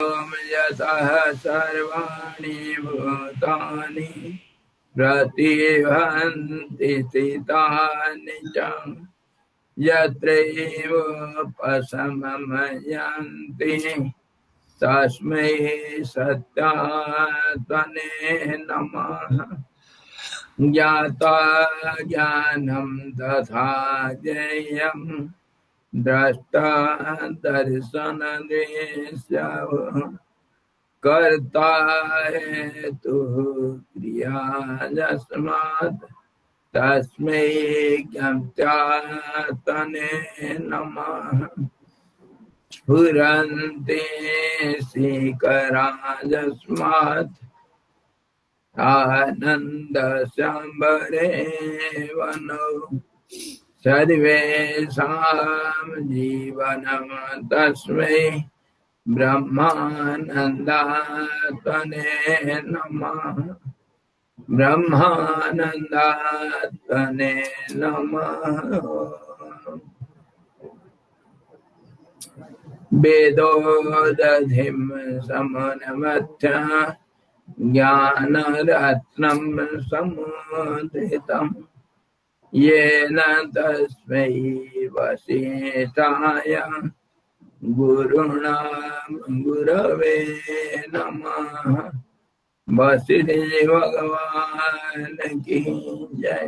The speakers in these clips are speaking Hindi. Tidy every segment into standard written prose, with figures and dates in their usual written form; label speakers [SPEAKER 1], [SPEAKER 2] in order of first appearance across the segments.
[SPEAKER 1] यतः सर्वाणि भूतानि प्रतिभान्ति स्थितानि च यत्रैव उपशमयन्ति तस्मै सत्यात्मने नमः। ज्ञाता ज्ञानं तथा ज्ञेयं द्रष्टा दर्शनदृश्यः कर्ता हेतुः क्रिया यस्मात् तस्मै ज्ञात्यात्मने नमः। स्फुरन्ति श्रीकरा यस्मात् आनन्दसंभरे वनो सर्वेषां जीवनं तस्मै ब्रह्मानन्दात्मने नमः। ब्रह्मानन्दात्मने नमः। वेदोदधिं समन्वयः ज्ञानरत्नं समुद्रितम् येन तस्मै वसिष्ठाय गुरवे नमः। वसुदेव भगवान की जय।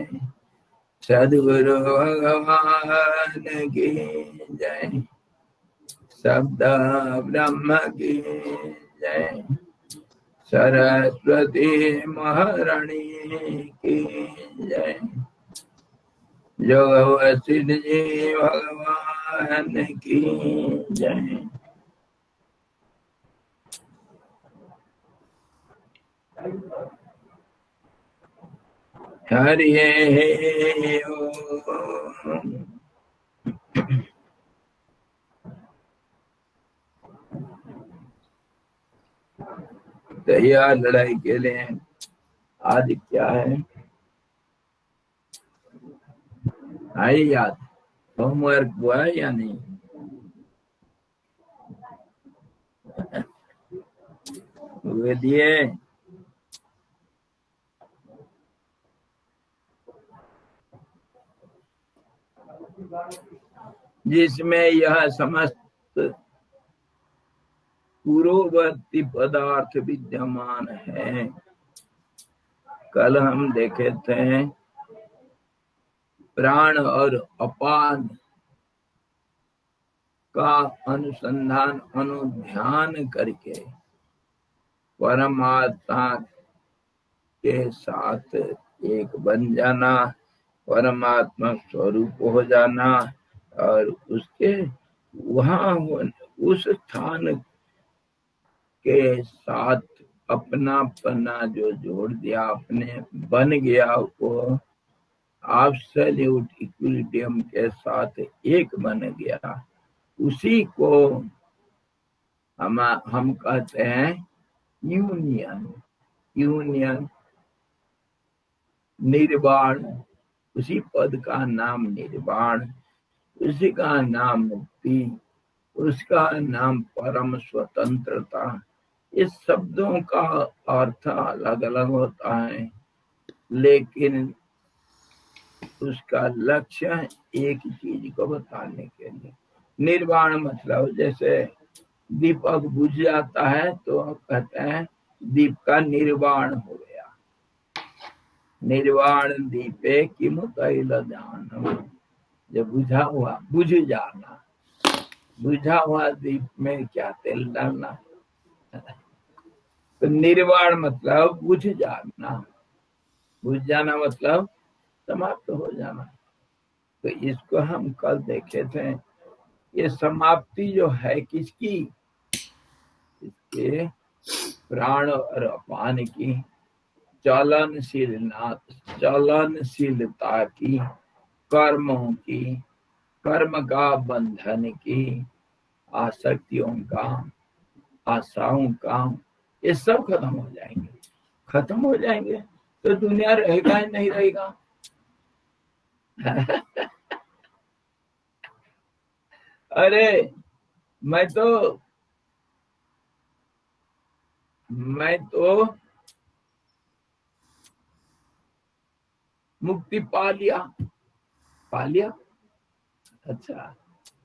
[SPEAKER 1] सद्गुरु भगवान की जय। शब्द ब्रह्म की जय। सरस्वती महारानी की जय। योग वशिष्ठ जी भगवान की जय। हरि ओम। तैयार लड़ाई के लिए आज क्या है? आई याद होमवर्क हुआ है या नहीं? हुए दिए? जिसमें यह समस्त पूर्ववर्ती पदार्थ विद्यमान है। कल हम देखे थे प्राण और अपान का अनुसंधान अनुध्यान करके परमात्मा के साथ एक बन जाना, परमात्मा स्वरूप हो जाना और उसके वहां उस स्थान के साथ अपनापना जो जोड़ दिया, अपने बन गया, वो एब्सोल्यूट इक्विलिब्रियम के साथ एक बन गया। उसी को हम कहते हैं यूनियन। यूनियन, निर्वाण, उसी पद का नाम निर्वाण, उसी का नाम मुक्ति, उसका नाम परम स्वतंत्रता। इस शब्दों का अर्थ अलग अलग होता है, लेकिन उसका लक्ष्य एक ही चीज को बताने के लिए। निर्वाण मतलब जैसे दीपक बुझ जाता है तो कहते हैं दीप का निर्वाण हो गया। निर्वाण दीपे किमुतैलदानम, जब बुझा हुआ, बुझ जाना। बुझा हुआ दीप में क्या तेल डालना? तो निर्वाण मतलब बुझ जाना। बुझ जाना मतलब समाप्त हो जाना। तो इसको हम कल देखे थे। ये समाप्ति जो है किसकी? इसके प्राण और अपान की, चलनशीलता की, कर्मों की, कर्म का बंधन की, आसक्तियों का, आशाओं का, ये सब खत्म हो जाएंगे। खत्म हो जाएंगे तो दुनिया रहेगा ही नहीं रहेगा। अरे मैं तो मैं तो मुक्ति पा लिया। पा लिया, अच्छा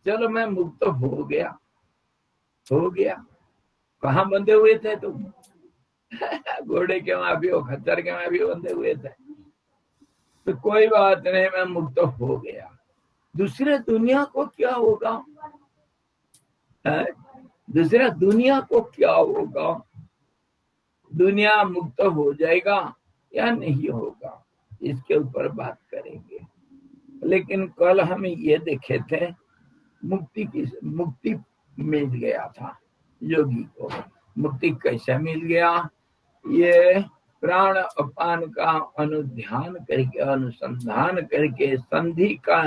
[SPEAKER 1] चलो मैं मुक्त हो गया। हो गया, कहाँ बंधे हुए थे तुम? घोड़े के वहां भी हो, खच्चर के वहां भी बंधे हुए थे। तो कोई बात नहीं, मैं मुक्त हो गया। दूसरे दुनिया को क्या होगा? है? दूसरा दुनिया को क्या होगा? दुनिया मुक्त हो जाएगा या नहीं होगा, इसके ऊपर बात करेंगे। लेकिन कल हम ये देखे थे, मुक्ति मिल गया था योगी को। मुक्ति कैसे मिल गया? ये प्राण अपान का अनुध्यान करके, अनुसंधान करके, संधि का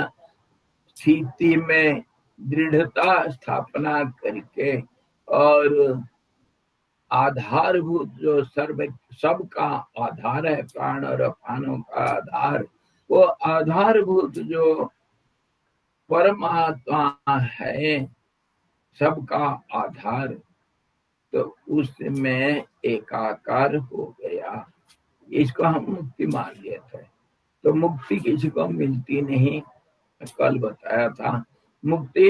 [SPEAKER 1] स्थिति में दृढ़ता स्थापना करके, और आधारभूत जो सबका आधार है, प्राण और अपानों का आधार, वो आधारभूत जो परमात्मा है, सबका आधार, तो उसमें एकाकार हो गया। इसको हम मुक्ति मान लिए थे। तो मुक्ति किसी को मिलती नहीं, कल बताया था। मुक्ति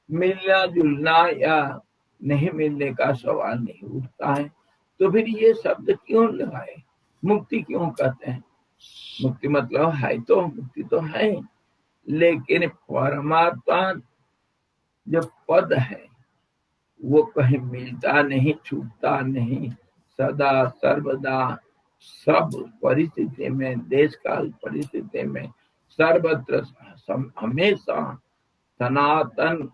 [SPEAKER 1] मिलना जुलना या नहीं मिलने का सवाल नहीं उठता है। तो फिर ये शब्द क्यों लगाए? मुक्ति क्यों कहते हैं? मुक्ति मतलब है तो मुक्ति तो है, लेकिन परमात्मा जो पद है वो कहीं मिलता नहीं, छूटता नहीं। सदा सर्वदा सब परिस्थिति में, देश काल परिस्थिति में, सर्वत्र हमेशा सनातन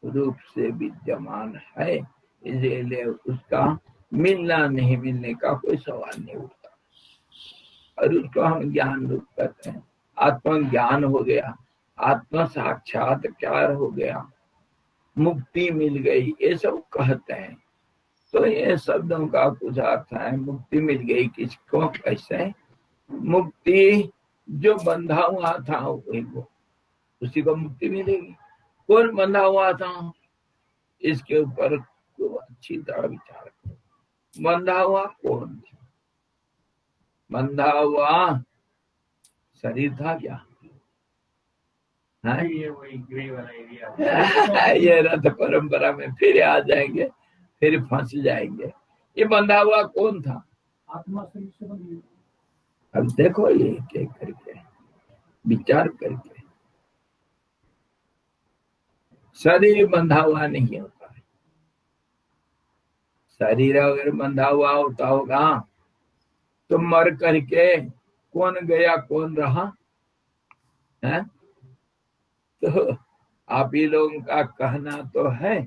[SPEAKER 1] रूप से विद्यमान है। इसलिए उसका मिलना नहीं मिलने का कोई सवाल नहीं उठता। और उसको हम ज्ञान रूप कहते हैं। आत्मज्ञान हो गया, आत्म साक्षात्कार हो गया, मुक्ति मिल गई, ये सब कहते हैं। तो ये शब्दों का कुछ अर्थ है। मुक्ति मिल गई किसको, कैसे? मुक्ति जो बंधा हुआ था वही वो, उसी को मुक्ति मिलेगी। कौन बंधा हुआ था, इसके ऊपर तो अच्छी तरह विचार करो। बंधा हुआ कौन था? बंधा हुआ शरीर था क्या? ये रथ परंपरा में फिर आ जाएंगे, फिर फंस जाएंगे। ये बंधा हुआ कौन था? आत्मा शरीर से बंधी। अब देखो ये क्या करके विचार करके, शरीर बंधा हुआ नहीं होता है। शरीर अगर बंधा हुआ होता होगा तो मर करके कौन गया कौन रहा है? तो आप ही लोगों का कहना तो है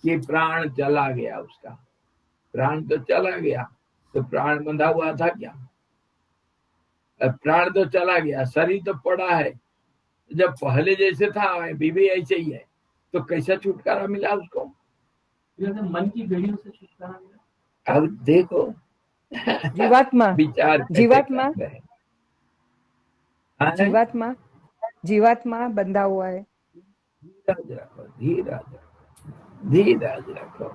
[SPEAKER 1] कि प्राण चला गया उसका। प्राण तो चला गया, तो प्राण बंधा हुआ था क्या? प्राण तो चला गया, शरीर तो पड़ा है। जब पहले जैसे था अभी भी ऐसे ही है, तो कैसा छुटकारा मिला उसको? मन की गड़ियों से छुटकारा मिला। अब देखो
[SPEAKER 2] जीवात्मा,
[SPEAKER 1] विचार
[SPEAKER 2] जीवात्मा,
[SPEAKER 1] जीवात्मा
[SPEAKER 2] जीवात्मा बंधा हुआ है।
[SPEAKER 1] धीरज रखो, धीरज रखो, धीरज रखो।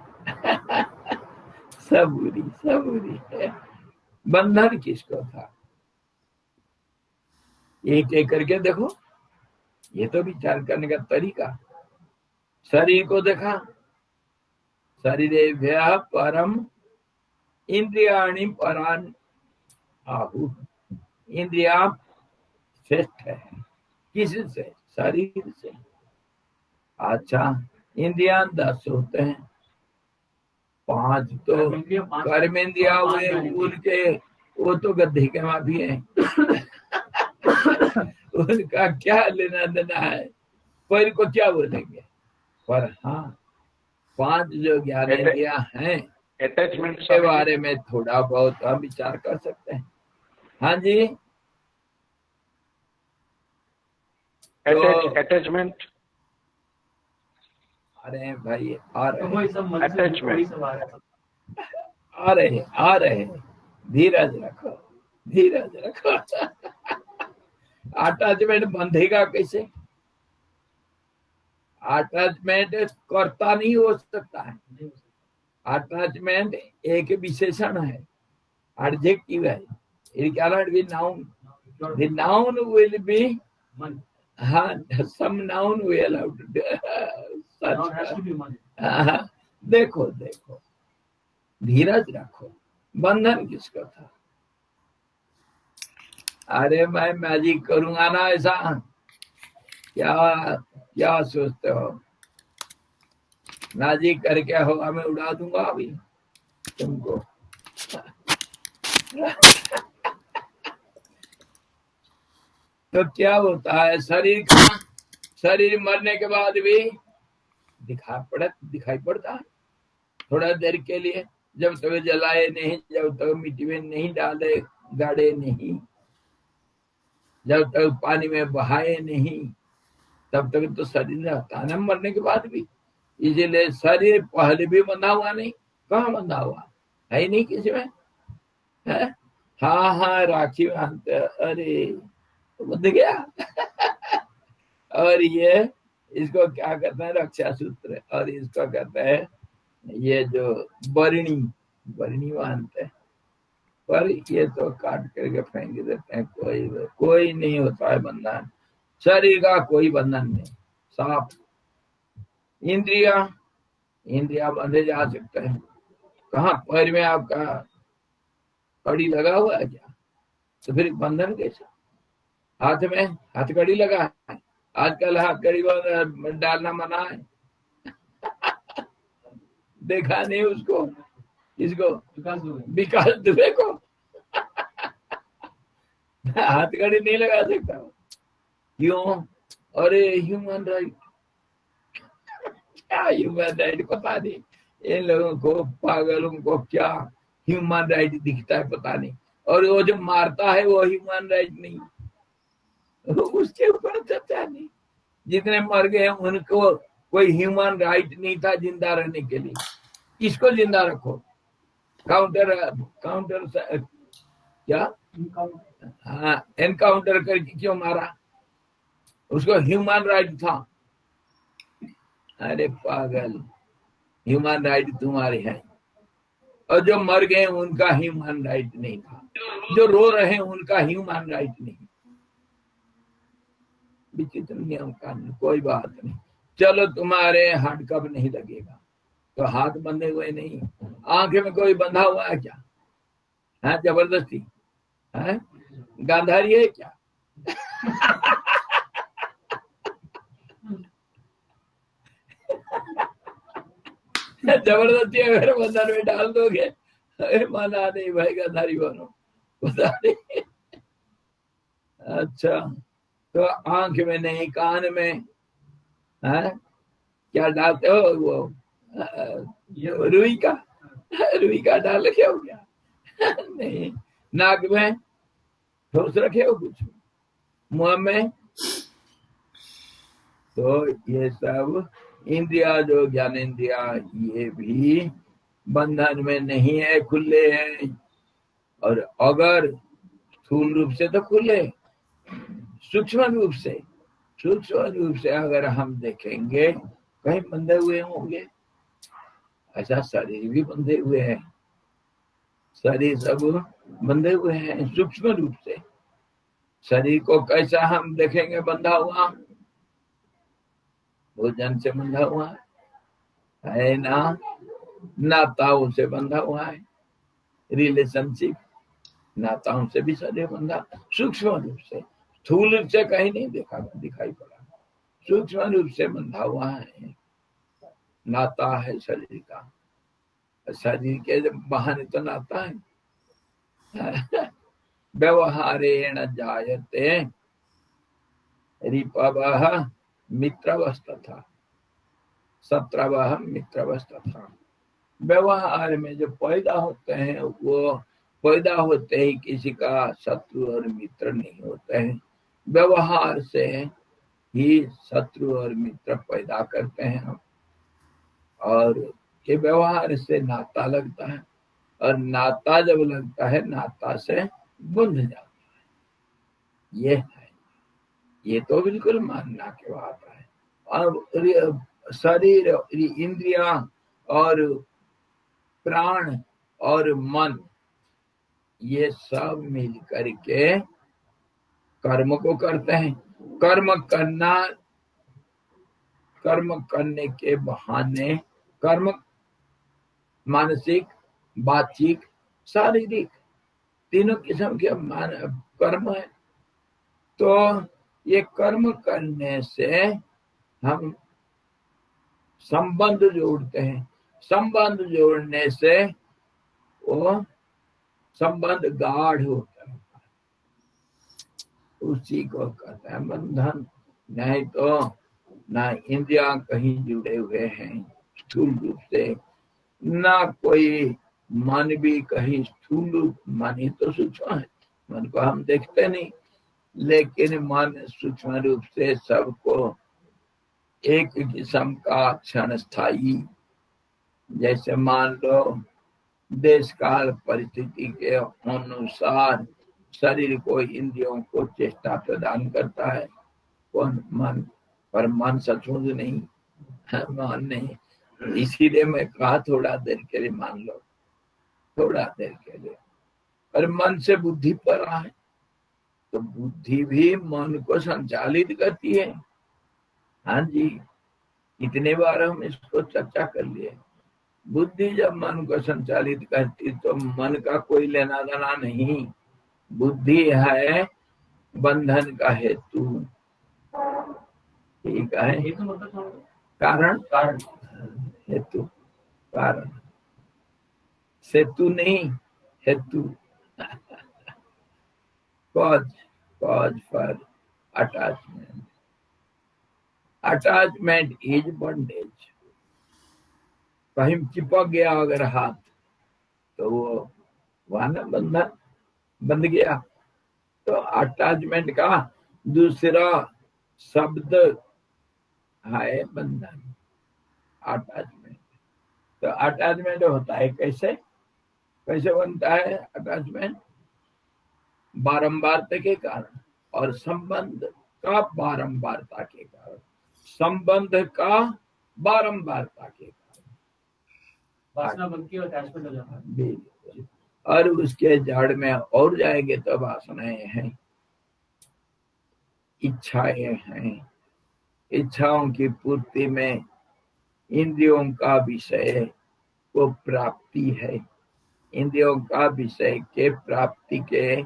[SPEAKER 1] सबूरी सबूरी है। बंधन किसको था? एक एक करके देखो, ये तो विचार करने का तरीका। शरीर को देखा, शरीरेभ्यः परम इंद्रियाणि परान आहु। इंद्रिया श्रेष्ठ है किससे? शरीर से। अच्छा, इंद्रिया 10 होते हैं, 5 तो कर्मेंद्रिया हुए, उनके वो तो गद्दे के माफी है। उनका क्या लेना देना है, पर को क्या बोलेंगे? पर हाँ, 5 जो ज्ञानेंद्रिया हैं
[SPEAKER 3] अटैचमेंट
[SPEAKER 1] के बारे में थोड़ा बहुत हम विचार कर सकते हैं। हाँ जी, तो
[SPEAKER 3] अटैचमेंट।
[SPEAKER 1] अरे भाई आ रहे धीरज रखो, धीरज रखो। अटैचमेंट बंधेगा कैसे? अटैचमेंट करता नहीं हो सकता है, अटैचमेंट एक विशेषण है, एडजेक्टिव है, it cannot be noun. The noun will be some noun we allow to do.
[SPEAKER 3] Noun has to be money.
[SPEAKER 1] देखो देखो, धीरज रखो, बंधन किसका था? अरे मैं मैजिक करूंगा ना ऐसा, क्या क्या सोचते हो? मैजिक करके हवा में उड़ा दूंगा अभी तुमको। तो क्या होता है, शरीर मरने के बाद भी दिखाई पड़ता है थोड़ा देर के लिए, जब तक जलाए नहीं, जब तक मिट्टी में नहीं डाले, गाड़े नहीं, जब तक पानी में बहाए नहीं, तब तक तो शरीर रहता है ना मरने के बाद भी। इसीलिए शरीर पहले भी बंधा हुआ नहीं, कहाँ बंधा हुआ है? नहीं किसी में है। हाँ राखी बांधते, अरे बंध गया। और ये इसको क्या कहते हैं, रक्षा सूत्र, और इसको कहते हैं ये जो बरनी बांधते हैं, पर ये तो काट करके फेंक देते हैं। कोई नहीं होता है बंधन, शरीर का कोई बंधन नहीं, साफ। इंद्रिया बंधे जा सकते हैं। कहाँ? पैर में आपका कड़ी लगा हुआ है क्या? तो फिर बंधन कैसा? हाथ में हथकड़ी लगा है, आजकल हथकड़ी डालना मना है। देखा नहीं उसको, इसको विकास दुबे को हथकड़ी नहीं लगा सकता। क्यों? अरे ह्यूमन राइट, क्या ह्यूमन राइट पता नहीं, इन लोगों को, पागलों को क्या ह्यूमन राइट दिखता है पता नहीं। और वो जो मारता है वो ह्यूमन राइट नहीं, उसके ऊपर चर्चा नहीं। जितने मर गए उनको कोई ह्यूमन राइट नहीं था जिंदा रहने के लिए। इसको जिंदा रखो, काउंटर क्या, हाँ, एनकाउंटर करके क्यों मारा? उसको ह्यूमन राइट था। अरे पागल, ह्यूमन राइट तुम्हारे है, और जो मर गए उनका ह्यूमन राइट नहीं था, जो रो रहे हैं उनका ह्यूमन राइट नहीं। विचित्र नियम कानून, कोई बात नहीं। चलो तुम्हारे हाथ कब नहीं लगेगा, तो हाथ बंधे हुए नहीं, आंखें में कोई बंधा हुआ है क्या? है जबरदस्ती है, गांधारी है क्या? जबरदस्ती अगर बंधन में डाल दोगे, अरे माना नहीं भाई, गांधारी बनो, पता नहीं। अच्छा, तो आंख में नहीं, कान में है क्या डालते हो? वो रुई का डाल रखे हो क्या? नहीं। नाक में ठोस रखे हो कुछ? मुंह में? तो ये सब इंद्रिया, जो ज्ञान इंद्रिया, ये भी बंधन में नहीं है, खुले हैं। और अगर स्थूल रूप से तो खुले, सूक्ष्म रूप से अगर हम देखेंगे कहीं बंधे हुए होंगे? ऐसा शरीर भी बंधे हुए हैं, शरीर सब बंधे हुए हैं सूक्ष्म रूप से। शरीर को कैसा हम देखेंगे बंधा हुआ? भोजन से बंधा हुआ है ना, नाताओं से बंधा हुआ है, रिलेशनशिप, नाताओं से भी शरीर बंधा, सूक्ष्म रूप से। स्थूल रूप से कहीं नहीं दिखाई पड़ा, सूक्ष्म रूप से बंधा हुआ है, नाता है शरीर का। शरीर के बहाने तो नाता है। व्यवहारेण जायते रिपवः मित्रवस्तथा शत्रवः मित्रवस्तथा। व्यवहार में जो पैदा होते हैं वो पैदा होते ही किसी का शत्रु और मित्र नहीं होते हैं, व्यवहार से ही शत्रु और मित्र पैदा करते हैं हम। और ये व्यवहार से नाता लगता है, और नाता जब लगता है नाता से बंध जाता है। ये है, ये तो बिल्कुल मानना की बात है। अब शरीर, इंद्रिया और प्राण और मन ये सब मिल करके कर्म को करते हैं। कर्म करने के बहाने कर्म मानसिक, वाचिक, शारीरिक तीनों किस्म के कर्म है। तो ये कर्म करने से हम संबंध जोड़ते हैं। संबंध जोड़ने से वो संबंध गाढ़ होता है, उसी को कहते हैं बंधन। नहीं तो ना इंद्रिया कहीं जुड़े हुए हैं स्थूल रूप से, ना कोई मन भी कहीं स्थूल रूप, मन ही तो सूक्ष्म है, मन को हम देखते नहीं, लेकिन मन सूक्ष्म रूप से सबको एक किस्म का क्षण स्थायी, जैसे मान लो देश काल परिस्थिति के अनुसार शरीर को, इंद्रियों को चेष्टा प्रदान करता है कौन? मन। पर मन सचमुच नहीं, मन नहीं। इसीलिए मैं कहा थोड़ा देर के लिए मान लो, थोड़ा देर के लिए। पर मन से बुद्धि पर है, तो बुद्धि भी मन को संचालित करती है। हाँ जी, इतने बार हम इसको चर्चा कर लिए। बुद्धि जब मन को संचालित करती तो मन का कोई लेना देना नहीं, बुद्धि है बंधन का हेतु। ठीक है,
[SPEAKER 3] हेतु मतलब
[SPEAKER 1] कारण,
[SPEAKER 3] कारण।
[SPEAKER 1] हेतु, कारण, सेतु नहीं, हेतु। Cause, cause for attachment. Attachment is bondage. कहीं चिपक गया अगर हाथ तो वो वहां ना बंधन बंध गया। तो अटैचमेंट का दूसरा शब्द है बंधन, अटैचमेंट। तो अटैचमेंट होता है कैसे, कैसे बनता है अटैचमेंट? बारंबारता के कारण और संबंध का बारंबारता के कारण, संबंध का बारंबारता के कारण
[SPEAKER 3] वासना बनती है और अटैचमेंट हो जाता है।
[SPEAKER 1] बिल्कुल। और उसके जड़ में और जाएंगे तो वासनाएं हैं, इच्छाएं हैं। इच्छाओं की पूर्ति में इंद्रियों का विषय को प्राप्ति है। इंद्रियों का विषय के प्राप्ति के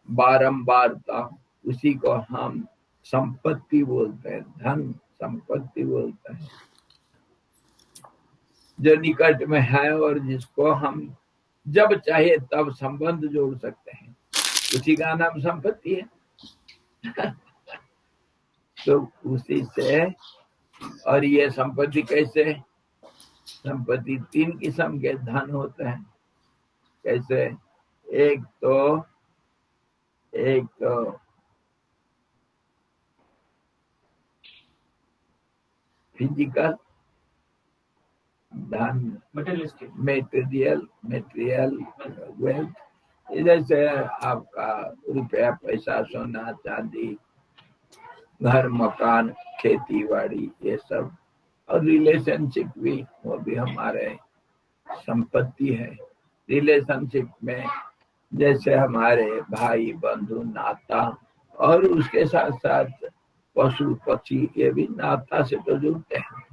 [SPEAKER 1] बारंबारता, उसी को हम संपत्ति बोलते हैं, धन संपत्ति बोलते हैं, जो निकट में है और जिसको हम जब चाहे तब संबंध जोड़ सकते हैं, उसी का नाम संपत्ति है। तो उसी से। और ये संपत्ति कैसे? संपत्ति तीन किस्म के धन होते हैं। कैसे? एक तो फिजिकल धन, मटेरियल वेल्थ, जैसे आपका रुपया, पैसा, सोना, चांदी, घर, मकान, खेती बाड़ी, ये सब। और रिलेशनशिप भी, वो भी हमारे संपत्ति है। रिलेशनशिप में जैसे हमारे भाई बंधु नाता, और उसके साथ साथ पशु पक्षी, ये भी नाता से तो जुड़ते हैं।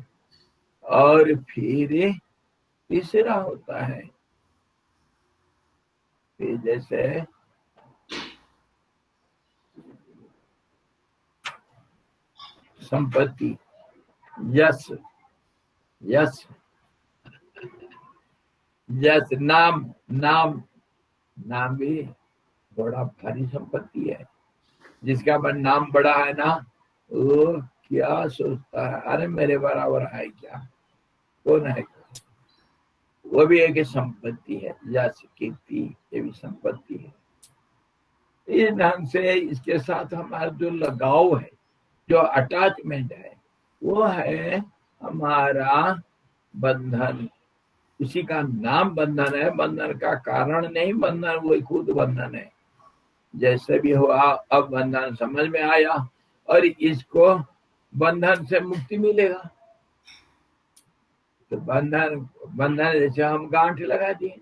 [SPEAKER 1] और फिर तीसरा होता है, फिर जैसे संपत्ति, यश, यश, यश, नाम, नाम, नाम भी बड़ा भारी संपत्ति है। जिसका नाम बड़ा है ना, वो क्या सोचता है, अरे मेरे बराबर है क्या, कौन है? वो भी एक संपत्ति है। यश, कीर्ति, ये भी संपत्ति है। इस ढंग से इसके साथ हमारा जो लगाव है, जो अटैचमेंट है, वो है हमारा बंधन। उसी का नाम बंधन है, बंधन का कारण नहीं, बंधन वही खुद बंधन है। जैसे भी हुआ, अब बंधन समझ में आया और इसको बंधन से मुक्ति मिलेगा। तो बंधन बंधन जैसे हम गांठ लगा दिए,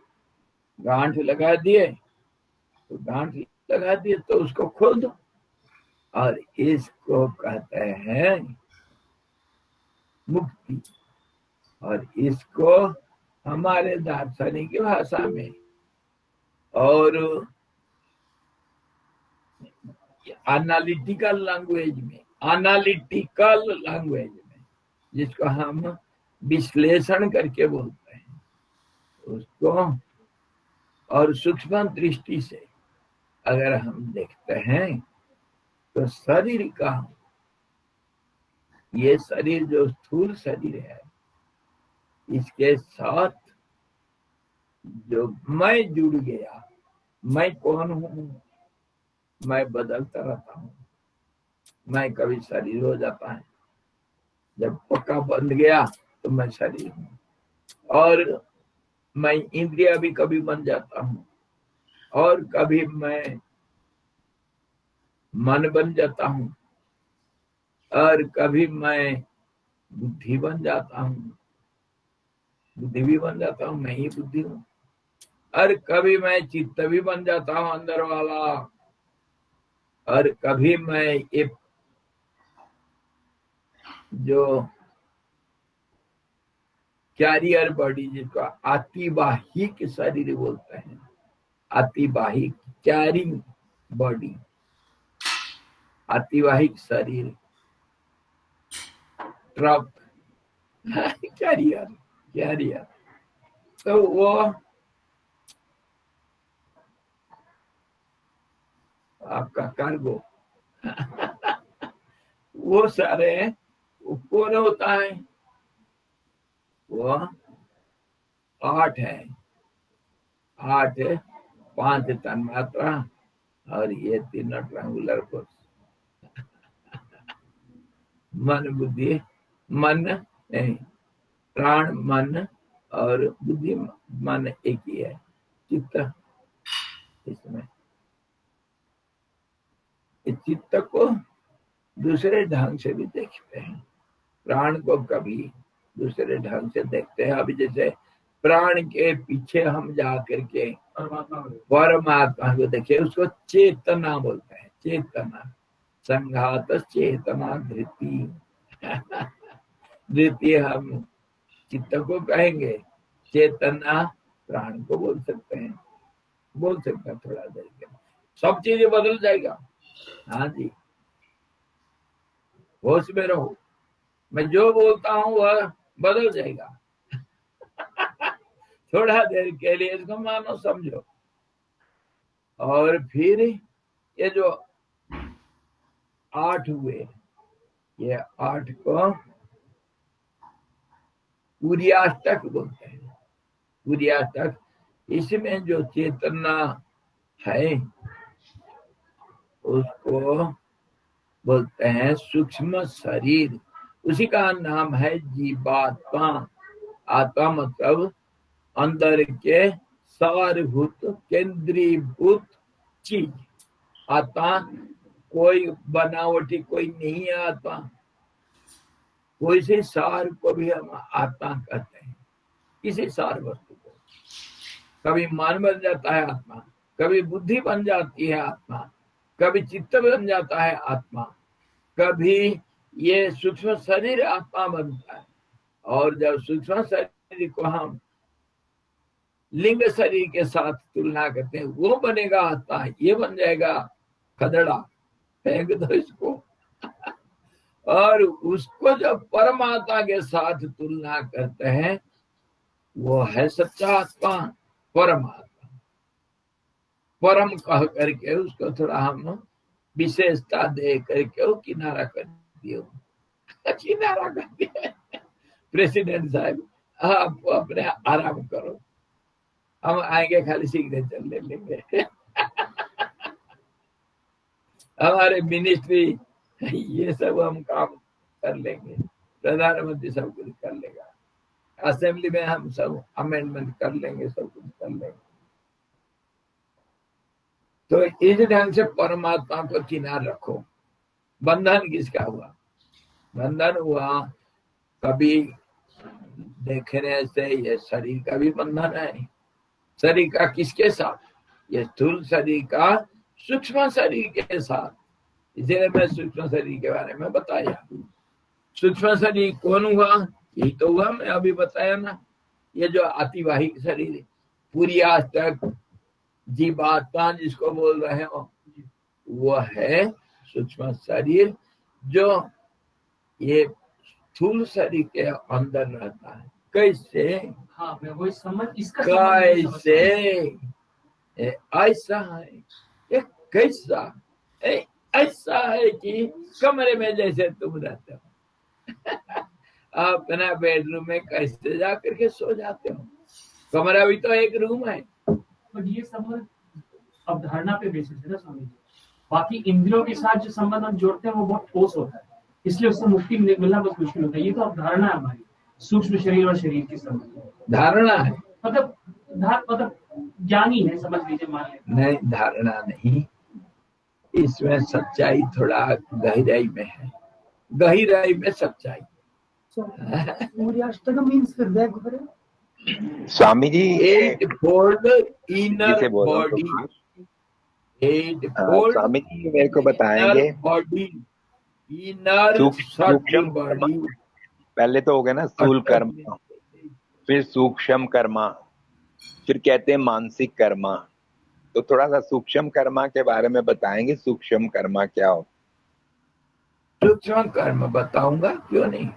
[SPEAKER 1] गांठ लगा दिए तो गांठ लगा दिए तो उसको खोल दो। और इसको कहते हैं मुक्ति। और इसको हमारे दार्शनिक की भाषा में और एनालिटिकल लैंग्वेज में जिसको हम विश्लेषण करके बोलते हैं उसको, और सूक्ष्म दृष्टि से अगर हम देखते हैं तो शरीर का, ये शरीर जो स्थूल शरीर है, इसके साथ जो मैं जुड़ गया, मैं कौन हूं? मैं बदलता रहता हूं। मैं कभी शरीर हो जाता है, जब पक्का बंध गया तो मैं शरीर हूं। और मैं इंद्रिया भी कभी बन जाता हूं, और कभी मैं मन बन जाता हूं, और कभी मैं बुद्धि बन जाता हूं। बुद्धि भी बन जाता हूं, मैं ही बुद्धि हूं। और कभी मैं चित्त भी बन जाता हूं अंदर वाला। और कभी मैं एक जो कैरियर बॉडी, जिसको अतिवाहिक शरीर बोलते हैं, अतिवाहिक कैरिंग बॉडी, अतिवाहिक शरीर, ट्रक कैरियर कैरियर, तो वो आपका कार्गो वो सारे कौन होता है? वो 8 है, 8 5 तन्मात्रा और ये 3 ट्रायंगुलर फोर्स। मन बुद्धि, मन नहीं, प्राण मन और बुद्धि, मन एक ही है। चित्त, इसमें इस चित्त को दूसरे ढंग से भी देखते हैं, प्राण को कभी दूसरे ढंग से देखते हैं। अभी जैसे प्राण के पीछे हम जा करके परमात्मा को देखे, उसको चेतना बोलते हैं। चेतना, संघात चेतना धृति धृति हम चित्त को कहेंगे, चेतना प्राण को बोल सकते हैं। थोड़ा देर के सब चीजें बदल जाएगा। हाँ जी, होश में रहो, मैं जो बोलता हूँ वह बदल जाएगा थोड़ा देर के लिए इसको मानो, समझो। और फिर ये जो 8 हुए, ये 8 को सूर्याष्टक बोलते हैं। सूर्याष्टक, इसमें जो चेतना है उसको बोलते हैं सूक्ष्म शरीर, उसी का नाम है जीवात्मा। आत्मा मतलब अंदर के सारभूत केंद्रीभूत चीज। आत्मा कोई बनावटी कोई नहीं है। आत्मा कोई से सार को भी हम आत्मा कहते हैं, किसी सार वस्तु को। कभी मन बन जाता है आत्मा, कभी बुद्धि बन जाती है आत्मा, कभी चित्त बन जाता है आत्मा, कभी ये सूक्ष्म शरीर आत्मा बनता है। और जब सूक्ष्म शरीर को हम लिंग शरीर के साथ तुलना करते हैं, वो बनेगा आत्मा, ये बन जाएगा खदड़ा, फेंक दो इसको और उसको जब परमात्मा के साथ तुलना करते हैं, वो है सच्चा आत्मा, परमात्मा। परम कह करके उसको थोड़ा हम विशेषता दे करके वो किनारा कर दिए, किनारा कर दिया। प्रेसिडेंट साहब, आप अपने आराम करो, हम आएंगे खाली सिग्नेचर ले लेंगे हमारे मिनिस्ट्री ये सब हम काम कर लेंगे, प्रधानमंत्री सब कुछ कर लेगा, असेंबली में हम सब अमेंडमेंट कर लेंगे, सब कुछ कर लेंगे। तो इस ढंग से परमात्मा को किनार रखो। बंधन किसका हुआ? बंधन हुआ कभी देखने से ये शरीर का भी बंधन है। शरीर का किसके साथ? ये स्थूल शरीर का सूक्ष्म शरीर के साथ। इसलिए मैं सूक्ष्म शरीर के बारे में बताया। सूक्ष्म शरीर कौन हुआ? यही तो हुआ, मैं अभी बताया ना। ये जो अतिवाहिक शरीर है, पूरी आज तक जीवात्मा जिसको बोल रहे हो, वो है सूक्ष्म शरीर, जो ये स्थूल शरीर के अंदर रहता है। कैसे?
[SPEAKER 3] हाँ, मैं वही समझ इसका संबंध नहीं समझ
[SPEAKER 1] कैसे? ऐसा है, ये कैसा? ऐसा है कि कमरे में जैसे तुम रहते हो अपना बेडरूम में कैसे जा करके सो जाते हो? कमरा भी तो एक रूम है।
[SPEAKER 3] बट ये संबंध अवधारणा पे बेसिस है ना स्वामी जी। बाकी इंद्रियों के साथ जो संबंध हम जोड़ते हैं वो बहुत ठोस होता है, इसलिए उससे मुक्ति मिलना बहुत मुश्किल होता है। ये तो अवधारणा है हमारी, सूक्ष्म शरीर और शरीर की संबंध
[SPEAKER 1] धारणा है,
[SPEAKER 3] मतलब ज्ञानी है, समझ लीजिए, मान लें।
[SPEAKER 1] नहीं धारणा नहीं, इसमें सच्चाई थोड़ा गहराई में है, गहराई में सच्चाई।
[SPEAKER 3] सूर्याष्टकम means
[SPEAKER 4] Swami ji
[SPEAKER 1] eight fold inner
[SPEAKER 4] जिसे बोल रहा हूँ
[SPEAKER 1] बॉडी, एट
[SPEAKER 4] हाँ,
[SPEAKER 1] फोल्ड
[SPEAKER 4] स्वामी जी मेरे को
[SPEAKER 1] इनर
[SPEAKER 4] बताएंगे
[SPEAKER 1] बॉडी, इनर
[SPEAKER 4] सूक्ष्म
[SPEAKER 1] सटल
[SPEAKER 4] कर्म।
[SPEAKER 1] बॉडी।
[SPEAKER 4] पहले तो हो गया ना स्थूल कर्म, फिर सूक्ष्म कर्मा, फिर कहते हैं मानसिक कर्मा। तो थोड़ा सा सूक्ष्म कर्मा के बारे में बताएंगे, सूक्ष्म कर्मा क्या हो?
[SPEAKER 1] सूक्ष्म कर्म बताऊंगा, क्यों नहीं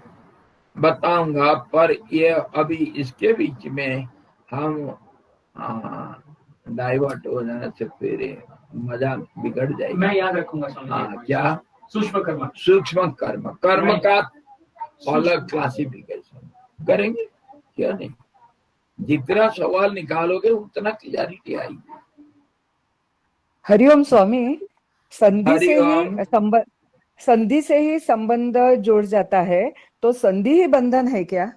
[SPEAKER 1] बताऊंगा, पर ये अभी इसके बीच में हम डाइवर्ट हो जाने से फिर मजा बिगड़ जाएगी।
[SPEAKER 3] मैं याद रखूंगा स्वामी जी।
[SPEAKER 1] हाँ, क्या?
[SPEAKER 3] सूक्ष्म कर्म।
[SPEAKER 1] सूक्ष्म कर्म, कर्म का अलग क्लासिफिकेशन करेंगे, क्यों नहीं? जितना सवाल निकालोगे उतना क्लियरिटी आएगी।
[SPEAKER 2] हरिओम स्वामी, संधि से
[SPEAKER 1] हरिओम।
[SPEAKER 2] ही संबंध, संधि से ही संबंध जुड़ जाता है, तो संधि ही बंधन है क्या?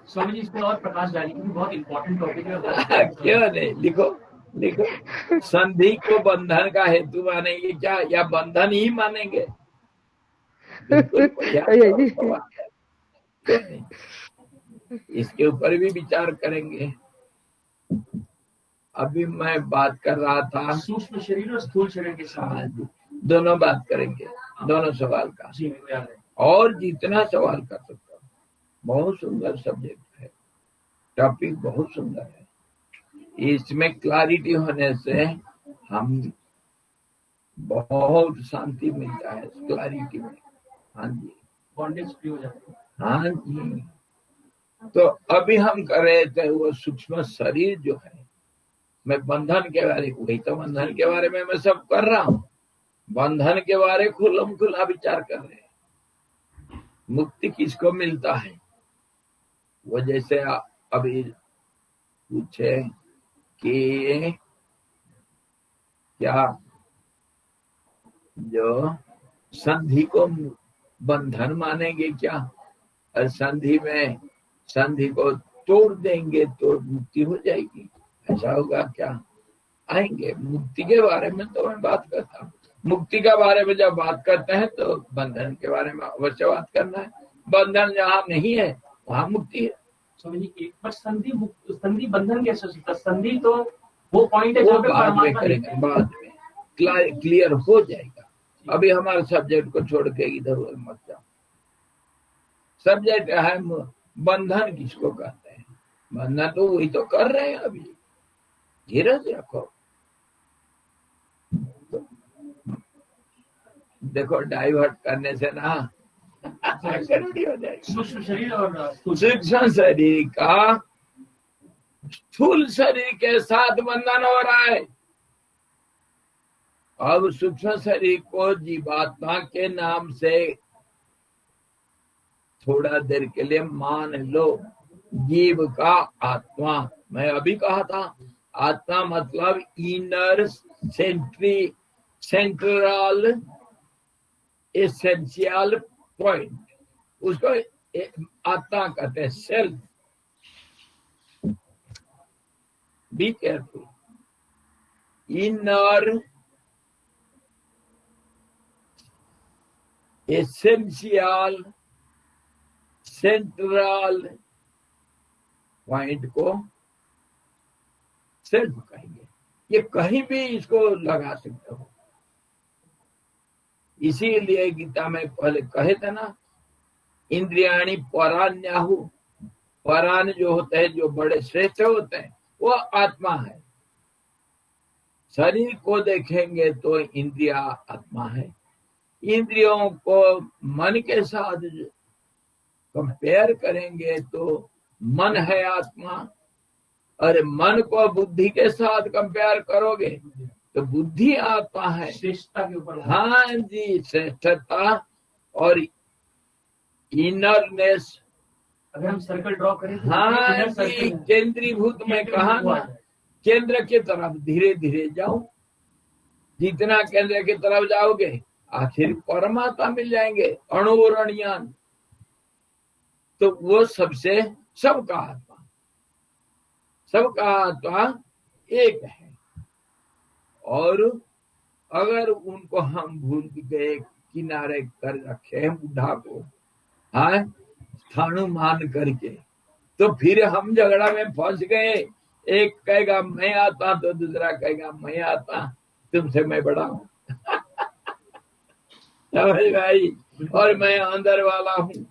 [SPEAKER 3] स्वामी जी इस पर और प्रकाश डालिए, क्योंकि बहुत इंपॉर्टेंट टॉपिक है।
[SPEAKER 1] क्यों नहीं, लिखो लिखो। संधि को बंधन का हेतु मानेंगे क्या, या बंधन ही मानेंगे? बिल्कुल बढ़िया सवाल है। क्यों नहीं, इसके ऊपर भी विचार करेंगे। अभी मैं बात कर रहा था
[SPEAKER 3] सूक्ष्म शरीर और स्थूल शरीर के
[SPEAKER 1] हाँ
[SPEAKER 3] साथ
[SPEAKER 1] जी, दोनों बात करेंगे, दोनों सवाल का।
[SPEAKER 3] जी मेरे को याद है।
[SPEAKER 1] और जितना सवाल कर सकता हूँ, बहुत सुंदर सब्जेक्ट है, टॉपिक बहुत सुंदर है। इसमें क्लैरिटी होने से हम बहुत शांति मिलता है क्लैरिटी में। हाँ जी,
[SPEAKER 3] बॉन्डेज फ्री हो जाता है।
[SPEAKER 1] हाँ जी। तो अभी हम कर रहे थे वो सूक्ष्म शरीर जो है, मैं बंधन के बारे, वही तो बंधन के बारे में मैं सब कर रहा हूँ। बंधन के बारे खुल्लम खुल्ला विचार कर रहे हैं। मुक्ति किसको मिलता है? वो जैसे अभी पूछे कि क्या जो संधि को बंधन मानेंगे क्या, और संधि में संधि को तोड़ देंगे तो मुक्ति हो जाएगी, ऐसा होगा क्या? आएंगे मुक्ति के बारे में तो मैं बात करता हूँ। मुक्ति के बारे में जब बात करते हैं तो बंधन के बारे में अवश्य बात करना है। बंधन जहाँ नहीं है वहाँ मुक्ति है।
[SPEAKER 3] स्वामी जी एक बार संधि बंधन कैसे हो सकता है? संधि तो वो पॉइंट है
[SPEAKER 1] वो
[SPEAKER 3] जहाँ पे
[SPEAKER 1] बाद में
[SPEAKER 3] परमात्मा
[SPEAKER 1] करेंगे, बाद में क्लियर हो जाएगा। अभी हमारे सब्जेक्ट को छोड़ के इधर उधर मत जाओ। सब्जेक्ट है बंधन किसको कहते हैं, बंधन तो वही तो कर रहे हैं अभी। धीरज रखो, देखो डाइवर्ट करने से ना गड़बड़ी हो जाएगी।
[SPEAKER 3] सूक्ष्म शरीर और
[SPEAKER 1] सूक्ष्म शरीर का स्थूल शरीर के साथ बंधन हो रहा है। अब सूक्ष्म शरीर को जीवात्मा के नाम से थोड़ा देर के लिए मान लो, जीव का आत्मा। मैं अभी कहा था आत्मा मतलब इनर सेंट्रल एसेंशियल पॉइंट, उसको आत्मा कहते हैं, self. Be careful. Inner essential central point को सेल्फ कहेंगे। ये कहीं भी इसको लगा सकते हो। इसीलिए गीता में पहले कहे थे ना, इंद्रियाणी परान्याहु। परान जो होते हैं, जो बड़े श्रेष्ठ होते हैं, वो आत्मा है। शरीर को देखेंगे तो इंद्रिया आत्मा है। इंद्रियों को मन के साथ कंपेयर करेंगे तो मन है आत्मा। और मन को बुद्धि के साथ कंपेयर करोगे तो बुद्धि आत्मा है।
[SPEAKER 3] श्रेष्ठता के ऊपर
[SPEAKER 1] हाँ जी, श्रेष्ठता और इनरनेस।
[SPEAKER 3] अगर हम सर्कल ड्रॉ करें तो
[SPEAKER 1] हाँ
[SPEAKER 3] inner
[SPEAKER 1] जी,
[SPEAKER 3] circle है।
[SPEAKER 1] केंद्रीभूत में कहा ना, केंद्र की तरफ धीरे धीरे जाओ। जितना केंद्र की तरफ जाओगे आखिर परमात्मा मिल जाएंगे, अणु और अणुयान। तो वो सबसे सबका आत्मा, सबका आत्मा एक है। और अगर उनको हम भूल गए, किनारे कर रखे बुढ़ा को, हाँ, स्थाणु मान करके, तो फिर हम झगड़ा में फंस गए। एक कहेगा मैं आता तो दूसरा कहेगा मैं आता, तुमसे मैं बड़ा हूँ। समझ भाई? और मैं अंदर वाला हूँ,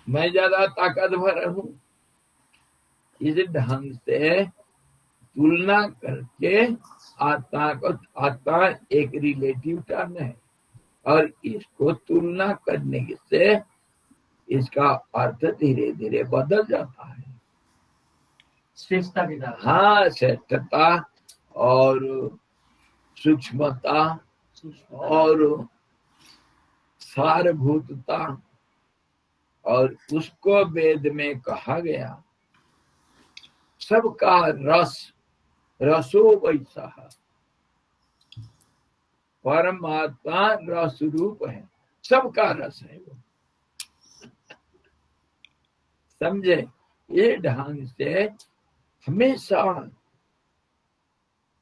[SPEAKER 1] मैं ज्यादा ताकतवर हूँ। इस ढंग से तुलना करके आत्मा एक रिलेटिव टर्म है, और इसको तुलना करने से इसका अर्थ धीरे धीरे बदल जाता है।
[SPEAKER 3] श्रेष्ठता के साथ।
[SPEAKER 1] हाँ, श्रेष्ठता और सूक्ष्मता और सारभूतता, और उसको वेद में कहा गया सबका रस, रसो वैसा। परमात्मा रस रूप है, सबका रस है वो। समझे? ये ढंग से हमेशा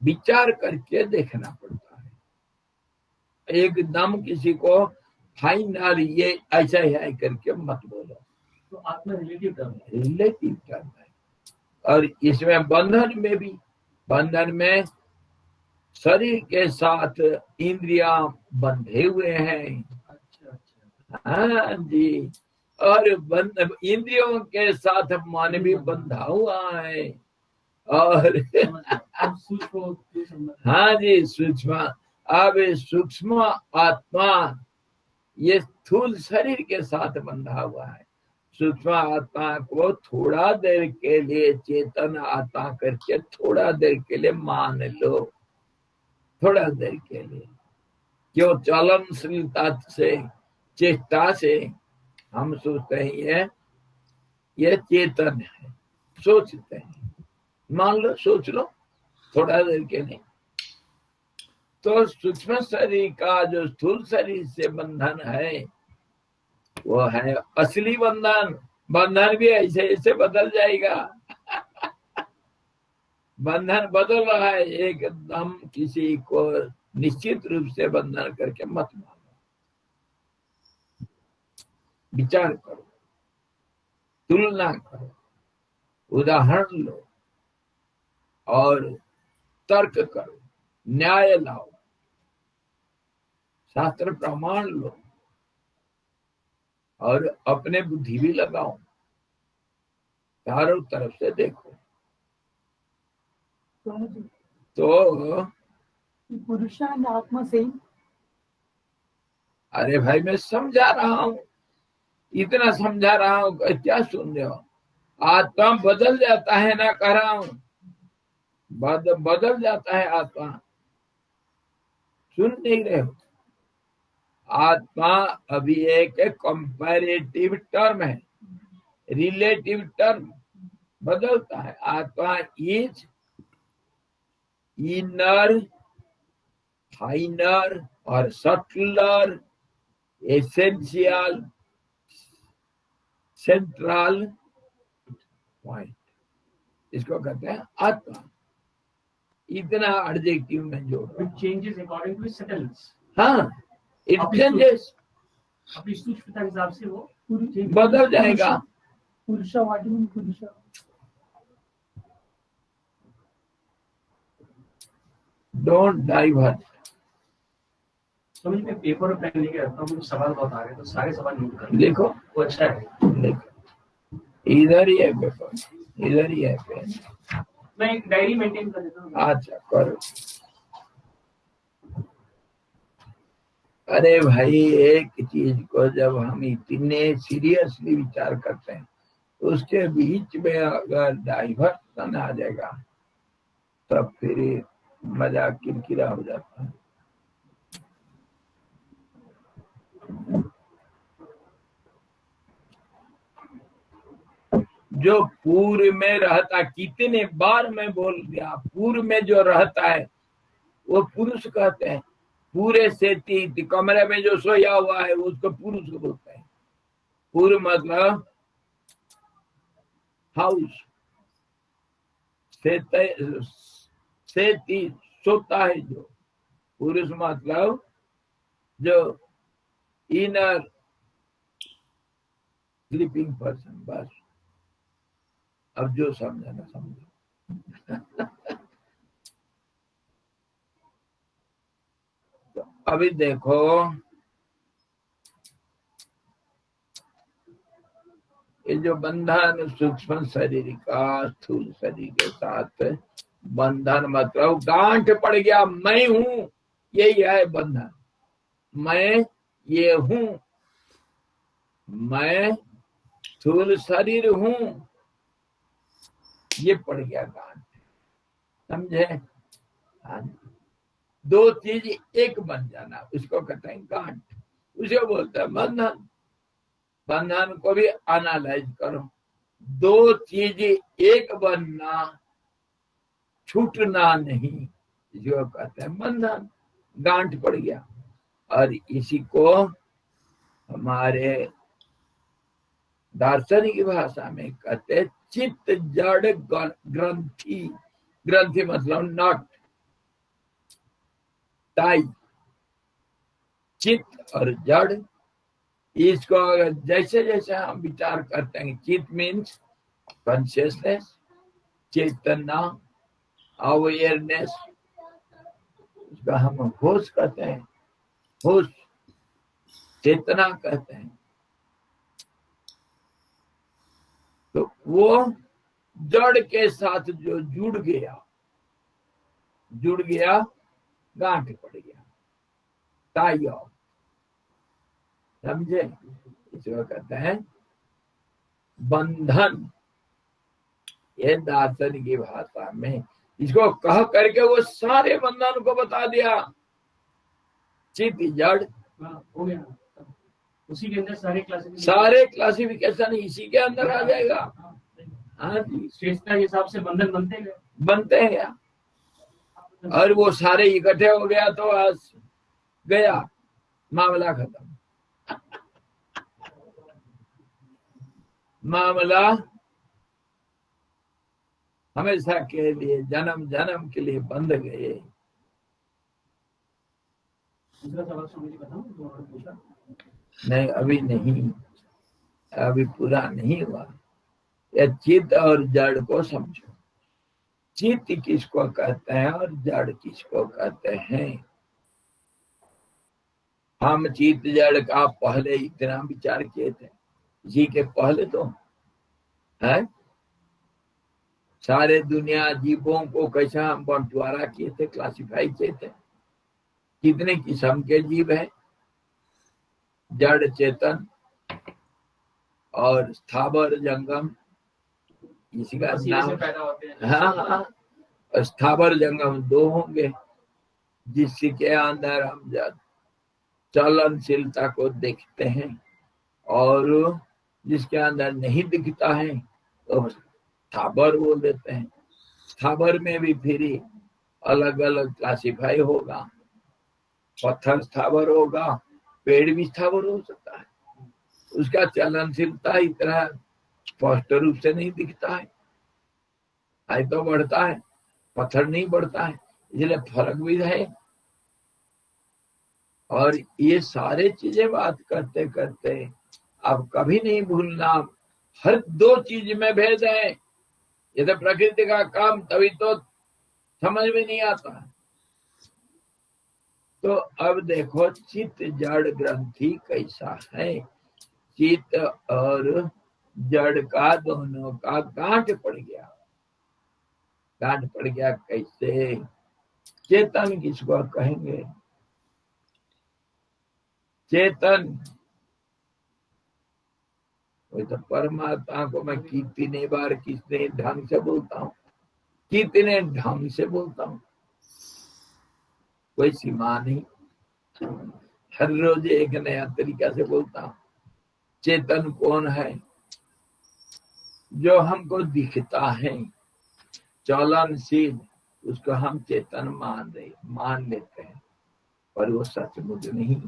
[SPEAKER 1] विचार करके देखना पड़ता है। एकदम किसी को फाइनल ये ऐसा है करके मत बोलो।
[SPEAKER 3] तो आत्मा रिलेटिव टर्म है।
[SPEAKER 1] रिलेटिव टर्म है। और इसमें बंधन में भी, बंधन में शरीर के साथ इंद्रियां बंधे हुए हैं।
[SPEAKER 3] अच्छा।
[SPEAKER 1] हाँ जी, और इंद्रियों के साथ मन भी बंधा हुआ है। और
[SPEAKER 3] अब सूक्ष्म।
[SPEAKER 1] हाँ जी, सूक्ष्म। अब सूक्ष्म आत्मा ये स्थूल शरीर के साथ बंधा हुआ है। सूक्ष्म आत्मा को थोड़ा देर के लिए चेतन आत्मा करके थोड़ा देर के लिए मान लो, थोड़ा देर के लिए। क्यों? चलनशीलता से, चेष्टा से हम सोचते हैं ये चेतन है, सोचते हैं। मान लो, सोच लो थोड़ा देर के लिए। तो सूक्ष्म शरीर का जो स्थूल शरीर से बंधन है वो है असली बंधन। बंधन भी ऐसे ऐसे बदल जाएगा। बंधन बदल रहा है, एकदम किसी को निश्चित रूप से बंधन करके मत मानो। विचार करो, तुलना करो, उदाहरण लो और तर्क करो, न्याय लाओ, शास्त्र प्रमाण लो और अपने बुद्धि भी लगाओ। चारों तरफ से देखो। तो
[SPEAKER 5] पुरुषार्थ आत्मा से।
[SPEAKER 1] अरे भाई, मैं समझा रहा हूँ, इतना समझा रहा हूँ, क्या सुन रहे हो? आत्मा बदल जाता है ना, कह रहा हूँ, बदल जाता है आत्मा। सुन नहीं रहे हो? आत्मा अभी एक कंपैरेटिव टर्म है, रिलेटिव टर्म बदलता है। आत्मा इज इनर, फाइनर और सटलर, एसेंशियल, सेंट्रल पॉइंट, इसको कहते हैं आत्मा। इतना एडजेक्टिव में जोड़ रहा हूं।
[SPEAKER 3] It changes according to its settles.
[SPEAKER 1] हाँ, इट चेंजेस
[SPEAKER 3] अपनी सूक्ष्मता के हिसाब से वो
[SPEAKER 1] बदल जाएगा।
[SPEAKER 5] पुरुषा व्हाट मीन पुरुषा?
[SPEAKER 1] Don't divert.
[SPEAKER 3] समझ में पेपर और पेन लेके रखता हूँ, मुझे सवाल बहुत आ रहे तो सारे सवाल नोट कर
[SPEAKER 1] देखो
[SPEAKER 3] वो अच्छा है।
[SPEAKER 1] देखो, इधर ही है पेपर, इधर ही है पेन।
[SPEAKER 3] मैं एक डायरी मेंटेन कर देता हूँ।
[SPEAKER 1] अच्छा करो। अरे भाई, एक चीज को जब हम इतने सीरियसली विचार करते हैं, उसके बीच में अगर डाइवर्सन आ जाएगा तब फिर मजा किरकिरा हो जाता है। जो पूर्व में रहता, कितने बार मैं बोल दिया, पूर्व में जो रहता है वो पुरुष कहते हैं। पूरे से कमरे में जो सोया हुआ है उसको पुरुष बोलते हैं। पूर्व मतलब हाउस, से सोता है जो। पुरुष मतलब जो इनर स्लीपिंग पर्सन। बस, अब जो समझना समझो। तो अभी देखो, ये जो बंधन सूक्ष्म शरीर का स्थूल शरीर के साथ, बंधन मतलब गांठ पड़ गया, मैं हूं, यही है बंधन। मैं ये हूं, मैं स्थूल शरीर हूं, ये पड़ गया गांठ। समझे? हाँ, दो चीज एक बन जाना, उसको कहते हैं गांठ, उसे बोलते हैं बंधन। बंधन को भी एनालाइज करो, दो चीज एक बनना, छूटना नहीं, जो कहते हैं बंधन। गांठ पड़ गया। और इसी को हमारे दार्शनिक भाषा में कहते हैं चित्त जड़ ग्रंथि। ग्रंथि मतलब नट, टाई। चित्त और जड़, इसको अगर जैसे जैसे हम विचार करते हैं, चित्त मीन्स कॉन्शियसनेस, चेतना, अवेयरनेस, उसका हम होश कहते हैं, होश, चेतना कहते हैं। तो वो जड़ के साथ जो जुड़ गया, गांठ पड़ गया, टाई ऑफ। समझे? इसको कहते हैं बंधन। ये दार्शनिक की भाषा में इसको कह करके वो सारे बंधन को बता दिया। चित्त जड़,
[SPEAKER 3] हो गया, उसी के अंदर
[SPEAKER 1] सारे क्लासिफिकेशन इसी के अंदर आ जाएगा। हाँ जी,
[SPEAKER 3] श्रेष्ठता के हिसाब से बंधन
[SPEAKER 1] बनते हैं क्या? और वो सारे इकट्ठे हो गया तो आज गया, मामला खत्म। मामला हमेशा के लिए, जन्म जन्म के लिए बंध गए।
[SPEAKER 3] दूसरा सवाल स्वामी जी बताऊं जो आपने पूछा?
[SPEAKER 1] नहीं, अभी नहीं, अभी पूरा नहीं हुआ। यह चित्त और जड़ को समझो। चित्त किसको कहते हैं और जड़ किसको कहते हैं? हम चित्त जड़ का पहले इतना विचार किए थे, इसी के पहले तो है सारे दुनिया जीवों को कैसा हम बंटवारा किए थे, क्लासिफाई किए थे। कितने किस्म के जीव है? जड़, चेतन और स्थावर जंगम, इसी का नाम।
[SPEAKER 3] पैदा होते हैं।
[SPEAKER 1] हाँ, स्थावर जंगम दो होंगे, जिसके अंदर हम चलनशीलता को देखते हैं, और जिसके अंदर नहीं दिखता है तो स्थावर बोल देते हैं। स्थावर में भी फिर अलग अलग क्लासिफाई होगा। पत्थर स्थावर होगा, पेड़ भी स्थावर हो सकता है, उसका चलनशीलता इतना स्पष्ट रूप से नहीं दिखता है। तो बढ़ता है, पत्थर नहीं बढ़ता है, इसलिए फर्क भी है। और ये सारे चीजें बात करते करते अब कभी नहीं भूलना, हर दो चीज में भेद है। ये तो प्रकृति का काम, तभी तो समझ में नहीं आता। तो अब देखो चित्त जड़ ग्रंथि कैसा है। चित्त और जड़ का दोनों का गांठ पड़ गया। गांठ पड़ गया कैसे? चेतन किसको कहेंगे? चेतन वही तो परमात्मा को मैं कितने बार कितने ढंग से बोलता हूँ, कितने ढंग से बोलता हूँ, कोई सीमा नहीं। हर रोज एक नया तरीका से बोलता हूँ। चेतन कौन है? जो हमको दिखता है, चलनशील, उसको हम चेतन मान लेते हैं, पर वो सचमुच नहीं।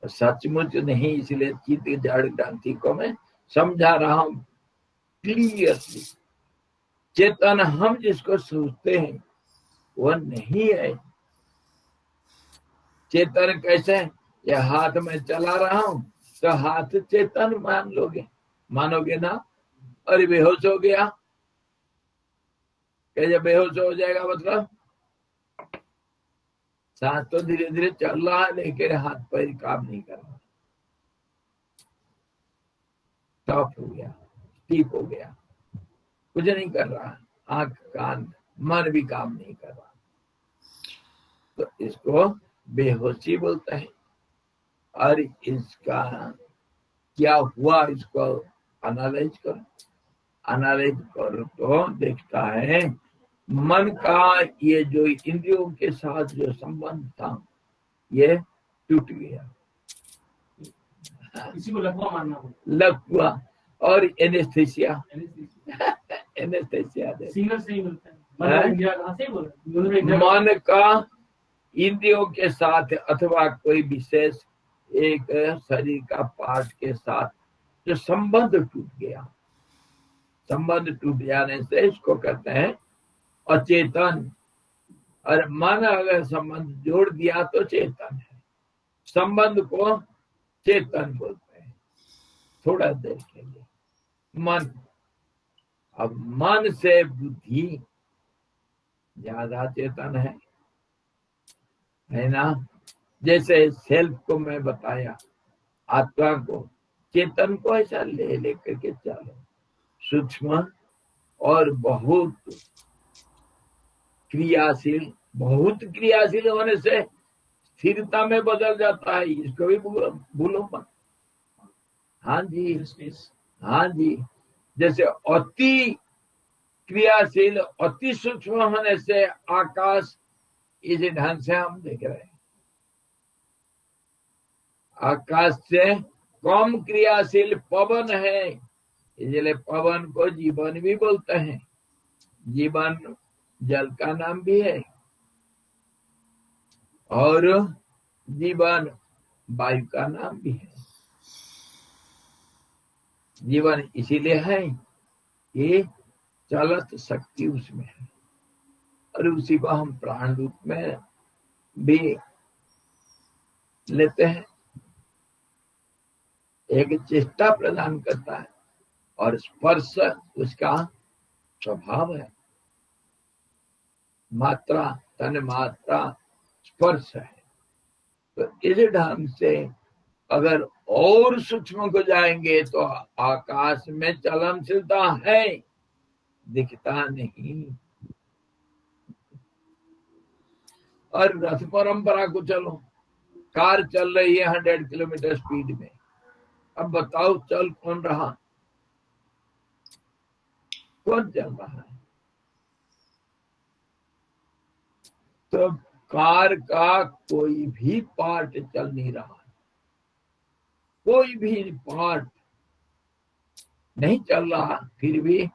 [SPEAKER 1] सचमुच नहीं, इसलिए चित्त जड़ ग्रंथि को मैं समझा रहा हूं क्लियरली। चेतन हम जिसको सोचते हैं वो नहीं है। चेतन कैसे? ये हाथ में चला रहा हूं तो हाथ चेतन मानोगे ना? अरे बेहोश हो गया, कैसे बेहोश हो जाएगा? मतलब सांस तो धीरे धीरे चल रहा है लेकिन हाथ पैर काम नहीं कर रहा, टॉप हो गया, टीप हो गया, कुछ नहीं कर रहा, आंख कान मन भी काम नहीं कर रहा, तो इसको बेहोशी बोलते हैं। और इसका क्या हुआ, इसको एनालाइज करो तो देखता है मन का ये जो इंद्रियों के साथ जो संबंध था ये टूट गया।
[SPEAKER 3] किसी को लकवा मानना हो,
[SPEAKER 1] लकवा और एनेस्थेसिया
[SPEAKER 3] सिंगल से ही मिलता है।
[SPEAKER 1] हैं?
[SPEAKER 3] इंडिया कहाँ से बोला?
[SPEAKER 1] मन का इंद्रियों के साथ अथवा कोई विशेष एक शरीर का पार्ट के साथ जो संबंध टूट गया, संबंध टूट जाने से इसको कहते हैं अचेतन। और मन अगर संबंध जोड़ दिया तो चेतन है। संबंध को चेतन बोलते हैं थोड़ा देर के लिए। मन, अब मन से बुद्धि ज्यादा चेतन है ना? जैसे सेल्फ को मैं बताया, आत्मा को, चेतन को ऐसा ले करके चलो, सूक्ष्म और बहुत क्रियाशील होने से स्थिरता में बदल जाता है। इसको भी भूलो मत। हाँ जी, जैसे अति क्रियाशील, अति सूक्ष्म होने से आकाश इस ढंग से हम देख रहे हैं। आकाश से कम क्रियाशील पवन है, इसलिए पवन को जीवन भी बोलते हैं। जीवन जल का नाम भी है और जीवन वायु का नाम भी है। जीवन इसीलिए है कि चलत शक्ति उसमें है, और उसी को हम प्राण रूप में भी लेते हैं। एक चेष्टा प्रदान करता है और स्पर्श उसका स्वभाव है। मात्रा, तन मात्रा, स्पर्श है। तो इस ढंग से अगर और सूक्ष्म को जाएंगे तो आकाश में चलनशीलता है, दिखता नहीं। और रथ परंपरा को चलो, कार चल रही है 100 किलोमीटर स्पीड में, अब बताओ चल कौन रहा? कौन चल रहा है? तो कार का कोई भी पार्ट चल नहीं रहा है, कोई भी पार्ट नहीं चल रहा। फिर भी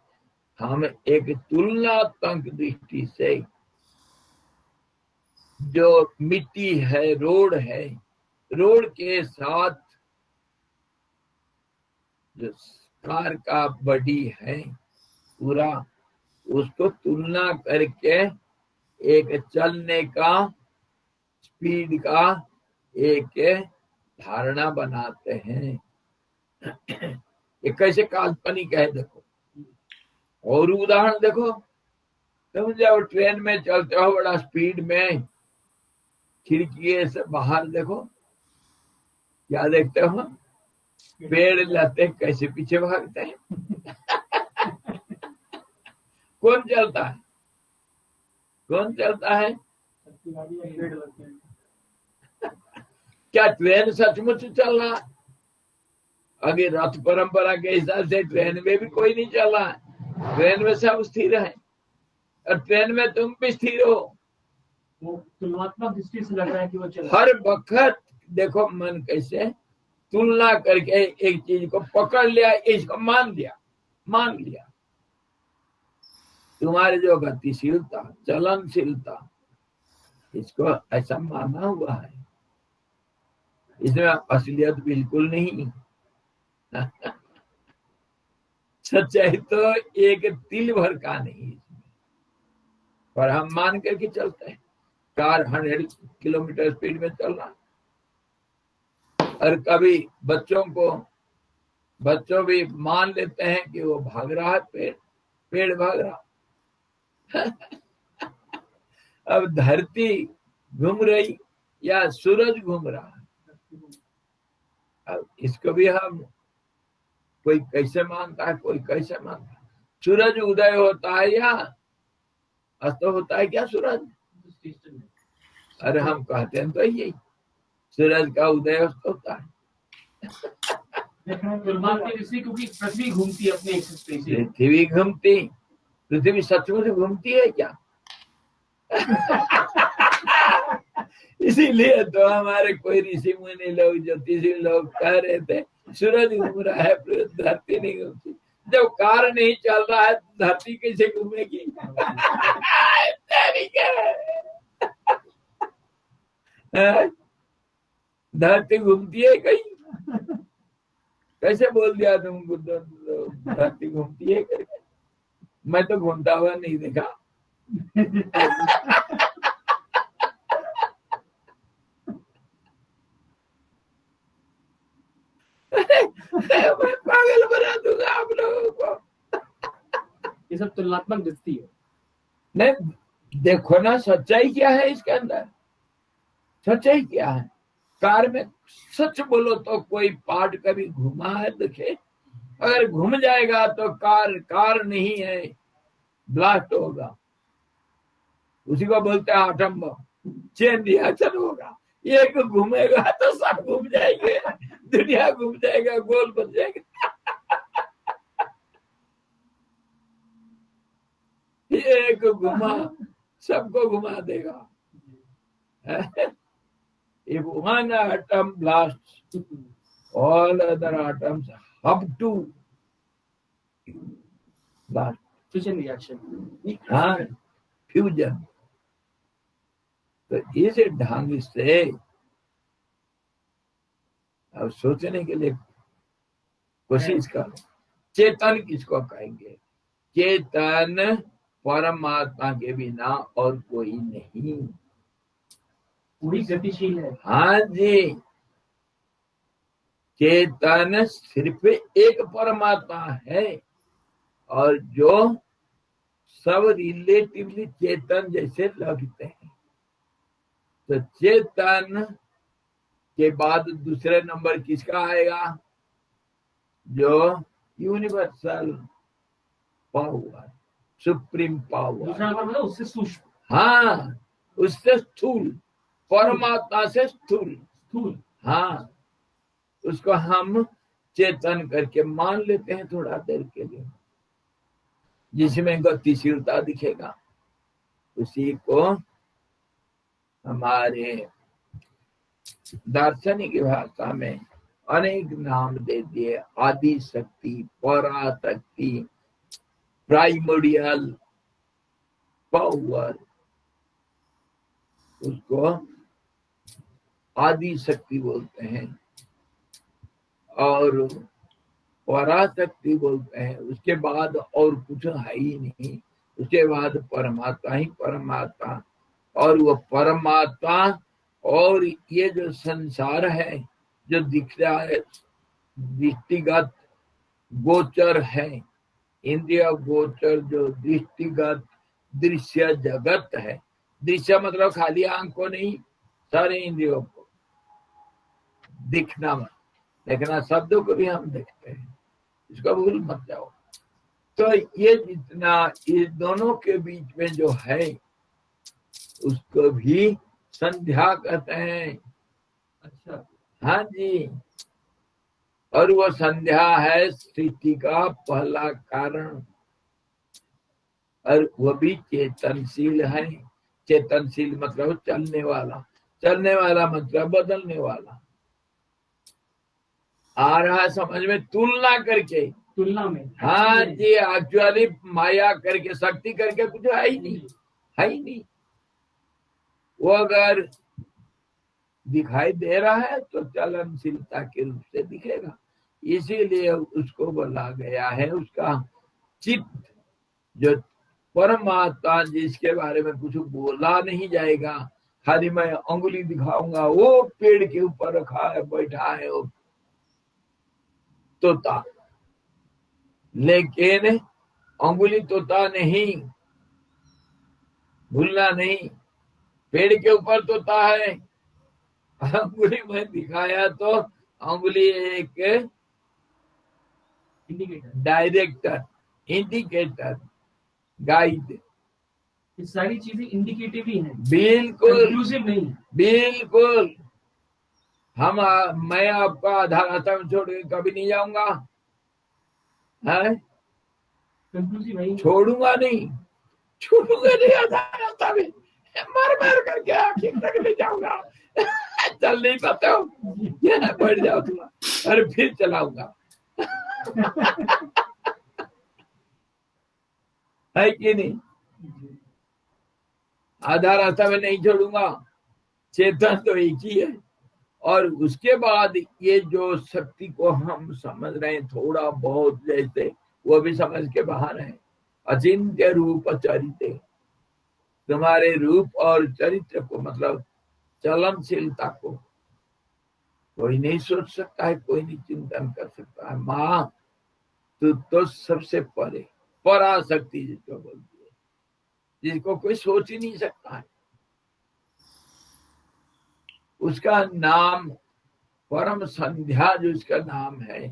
[SPEAKER 1] हम एक तुलनात्मक दृष्टि से जो मिट्टी है, रोड है, रोड के साथ जो कार का बॉडी है पूरा, उसको तुलना करके एक चलने का स्पीड का एक धारणा बनाते हैं। ये कैसे काल्पनिक है देखो। और उदाहरण देखो, तुम जब ट्रेन में चलते हो बड़ा स्पीड में, खिड़की से बाहर देखो, क्या देखते हो? पेड़ लते कैसे पीछे भागते हैं। कौन चलता है? कौन चलता है? क्या ट्रेन सचमुच चल रहा? अभी रथ परंपरा के हिसाब से ट्रेन में भी कोई नहीं चल रहा है। ट्रेन में सब स्थिर है और ट्रेन में तुम भी स्थिर हो।
[SPEAKER 3] वो तुलनात्मक दृष्टि से लग रहा है कि वो चल
[SPEAKER 1] हर वक्त देखो मन कैसे तुलना करके एक चीज को पकड़ लिया, इसको मान लिया। तुम्हारी जो गतिशीलता, चलनशीलता, इसको ऐसा माना हुआ है, इसमें असलियत बिल्कुल नहीं। सच्चाई तो एक तिल भर का नहीं इसमें, पर हम मान करके चलते हैं। कार 100 किलोमीटर स्पीड में चल रहा, और कभी बच्चों भी मान लेते हैं कि वो भाग रहा है, पेड़ भाग रहा। अब धरती घूम रही या सूरज घूम रहा है, अब इसको भी हम कोई कैसे मानता है, कोई कैसे मानता है। सूरज उदय होता है या अस्त होता है क्या सूरज? अरे हम कहते हैं तो यही, सूरज का उदय अस्त होता है।
[SPEAKER 3] क्योंकि पृथ्वी घूमती है अपने एक्सिस पे।
[SPEAKER 1] पृथ्वी घूमती, पृथ्वी सचमुच घूमती है क्या? इसीलिए तो हमारे कोई ऋषि मुनि लोग, ज्योतिषी लोग कह रहे थे सूरज घूम रहा है, धरती नहीं घूमती। जब कार नहीं चल रहा है धरती कैसे घूमेगी? धरती घूमती है कहीं? कैसे बोल दिया तुमको धरती घूमती है करके? मैं तो घूमता हुआ नहीं देखा। मैं पागल बना दूंगा आप लोगों को।
[SPEAKER 3] ये सब तुलनात्मक दृष्टि है।
[SPEAKER 1] नहीं, देखो ना सच्चाई क्या है इसके अंदर। सच्चाई क्या है? कार में सच बोलो तो कोई पार्ट कभी घुमा है देखे? अगर घूम जाएगा तो कार नहीं है, ब्लास्ट होगा। उसी को बोलते हैं आटम बम, चेन रिएक्शन होगा। एक घूमेगा तो सब घूम जाएंगे, दुनिया घूम जाएगा, गोल बन जाएगा। एक घुमा सबको घुमा देगा। If one atom blasts, all other atoms have to blast.
[SPEAKER 3] Fusion reaction.
[SPEAKER 1] हाँ, फ्यूजन। तो इस ढंग से अब सोचने के लिए कोशिश करो। चेतन किसको कहेंगे? चेतन परमात्मा के बिना और कोई नहीं।
[SPEAKER 3] वही गतिशील है।
[SPEAKER 1] हाँ जी, चेतन सिर्फ एक परमात्मा है, और जो सब रिलेटिवली चेतन जैसे लगते हैं। तो चेतन के बाद दूसरे नंबर किसका आएगा? जो यूनिवर्सल पावर, सुप्रीम पावर।
[SPEAKER 3] दूसरा नंबर मतलब उससे सूक्ष्म।
[SPEAKER 1] हाँ, उससे स्थूल, परमात्मा से स्थूल। हाँ, उसको हम चेतन करके मान लेते हैं थोड़ा देर के लिए, जिसमें गतिशीलता दिखेगा। उसी को हमारे दार्शनिक भाषा में अनेक नाम दे दिए। आदि शक्ति, पराशक्ति, प्राइमोडियल पावर, उसको आदि शक्ति बोलते हैं, और पराशक्ति बोलते हैं। उसके बाद और कुछ है ही नहीं, उसके बाद परमात्मा ही परमात्मा। और वो परमात्मा और ये जो संसार है जो दिख रहा है दृष्टिगत गोचर है, इंद्रिय गोचर जो दृष्टिगत दृश्य जगत है, दृश्य मतलब खाली आंख को नहीं, सारे इंद्रियों को दिखना, देखना, शब्दों को भी हम देखते हैं, इसको भूल मत जाओ। तो ये जितना इस दोनों के बीच में जो है उसको भी संध्या कहते हैं।
[SPEAKER 3] अच्छा,
[SPEAKER 1] हाँ जी, और वो संध्या है सृष्टि का पहला कारण, और वो भी चेतनशील है। चेतनशील मतलब चलने वाला, चलने वाला मतलब बदलने वाला। आ रहा है समझ में? तुलना करके,
[SPEAKER 3] तुलना में।
[SPEAKER 1] हाँ जी, एक्चुअली माया करके, शक्ति करके कुछ है ही नहीं, है ही नहीं। वो अगर दिखाई दे रहा है तो चलनशीलता के रूप से दिखेगा, इसीलिए उसको बोला गया है उसका चित्त, जो परमात्मा जिसके बारे में कुछ बोला नहीं जाएगा, खाली मैं अंगुली दिखाऊंगा, वो पेड़ के ऊपर रखा है, बैठा है वो तोता, लेकिन अंगुली तोता नहीं, भूलना नहीं, पेड़ के ऊपर तोता है। अंगुली में दिखाया तो अंगुली एक
[SPEAKER 3] इंडिकेटर,
[SPEAKER 1] डायरेक्टर, इंडिकेटर, गाइड,
[SPEAKER 3] ये सारी चीजें इंडिकेटिव ही हैं,
[SPEAKER 1] बिल्कुल
[SPEAKER 3] कंक्लूसिव नहीं है।
[SPEAKER 1] बिल्कुल। मैं आपका आधार रास्ता में छोड़ के कभी नहीं जाऊंगा, है?
[SPEAKER 3] कंक्लूसिव है ही नहीं।
[SPEAKER 1] छोड़ूंगा नहीं, छोड़ूंगा नहीं, आधार रास्ता में मार मार करके आखिर तक ले जाऊंगा। चल नहीं पाता हूँ, बैठ जाओ तुम, और फिर चलाऊंगा। है कि नहीं? आधा रास्ता में नहीं छोड़ूंगा, चेतन तो एक ही है। और उसके बाद ये जो शक्ति को हम समझ रहे हैं थोड़ा बहुत, जैसे वो भी समझ के बाहर है। अचिंत्य रूप चरित्र, तुम्हारे रूप और चरित्र को, मतलब चलनशीलता को कोई नहीं सोच सकता है, कोई नहीं चिंतन कर सकता है। माँ तो सबसे परे, पराशक्ति जिसको बोलती है, जिसको कोई सोच ही नहीं सकता है, उसका नाम परम संध्या, जो इसका नाम है,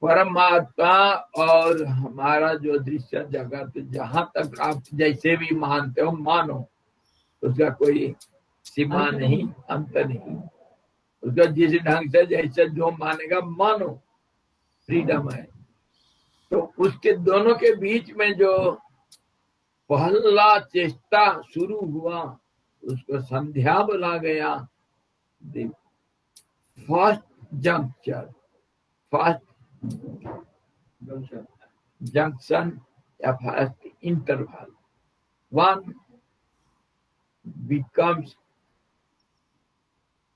[SPEAKER 1] परमात्मा और हमारा जो दृश्य जगत, जहां तक आप जैसे भी मानते हो मानो, उसका कोई सीमा नहीं, अंत नहीं। उसका जिस ढंग से जैसे जो मानेगा मानो, फ्रीडम है। तो उसके दोनों के बीच में जो पहला चेष्टा शुरू हुआ उसको संध्या बोला गया। फर्स्ट जंक्चर, फर्स्ट जंक्शन या first interval, one becomes,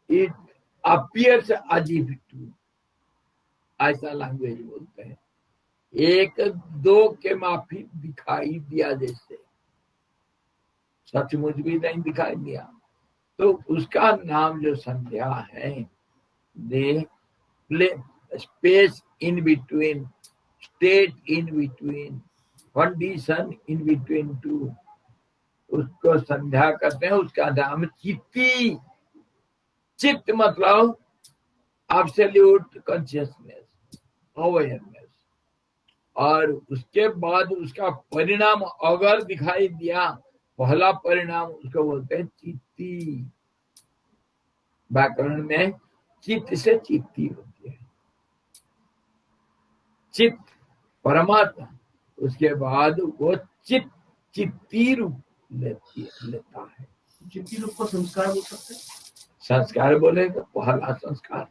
[SPEAKER 1] it appears as if to, ऐसा लैंग्वेज बोलते हैं। एक दो के माफी दिखाई दिया, जैसे सचमुच भी नहीं दिखाई दिया, तो उसका नाम जो संध्या है, they play space in between, state in between, condition in between two, उसको संध्या कहते हैं। उसका नाम चित्ती, चित्त मतलब एब्सोल्यूट कॉन्शियसनेस, अवेयरनेस। और उसके बाद उसका परिणाम अगर दिखाई दिया, पहला परिणाम उसको बोलते हैं चित्ती। व्याकरण में चित्त से चित्ती होती है, चित्त परमात्मा। उसके बाद वो चित्ती रूप लेता है।
[SPEAKER 3] चित्ती रूप को संस्कार बोल सकते हैं।
[SPEAKER 1] संस्कार बोलेगा पहला संस्कार,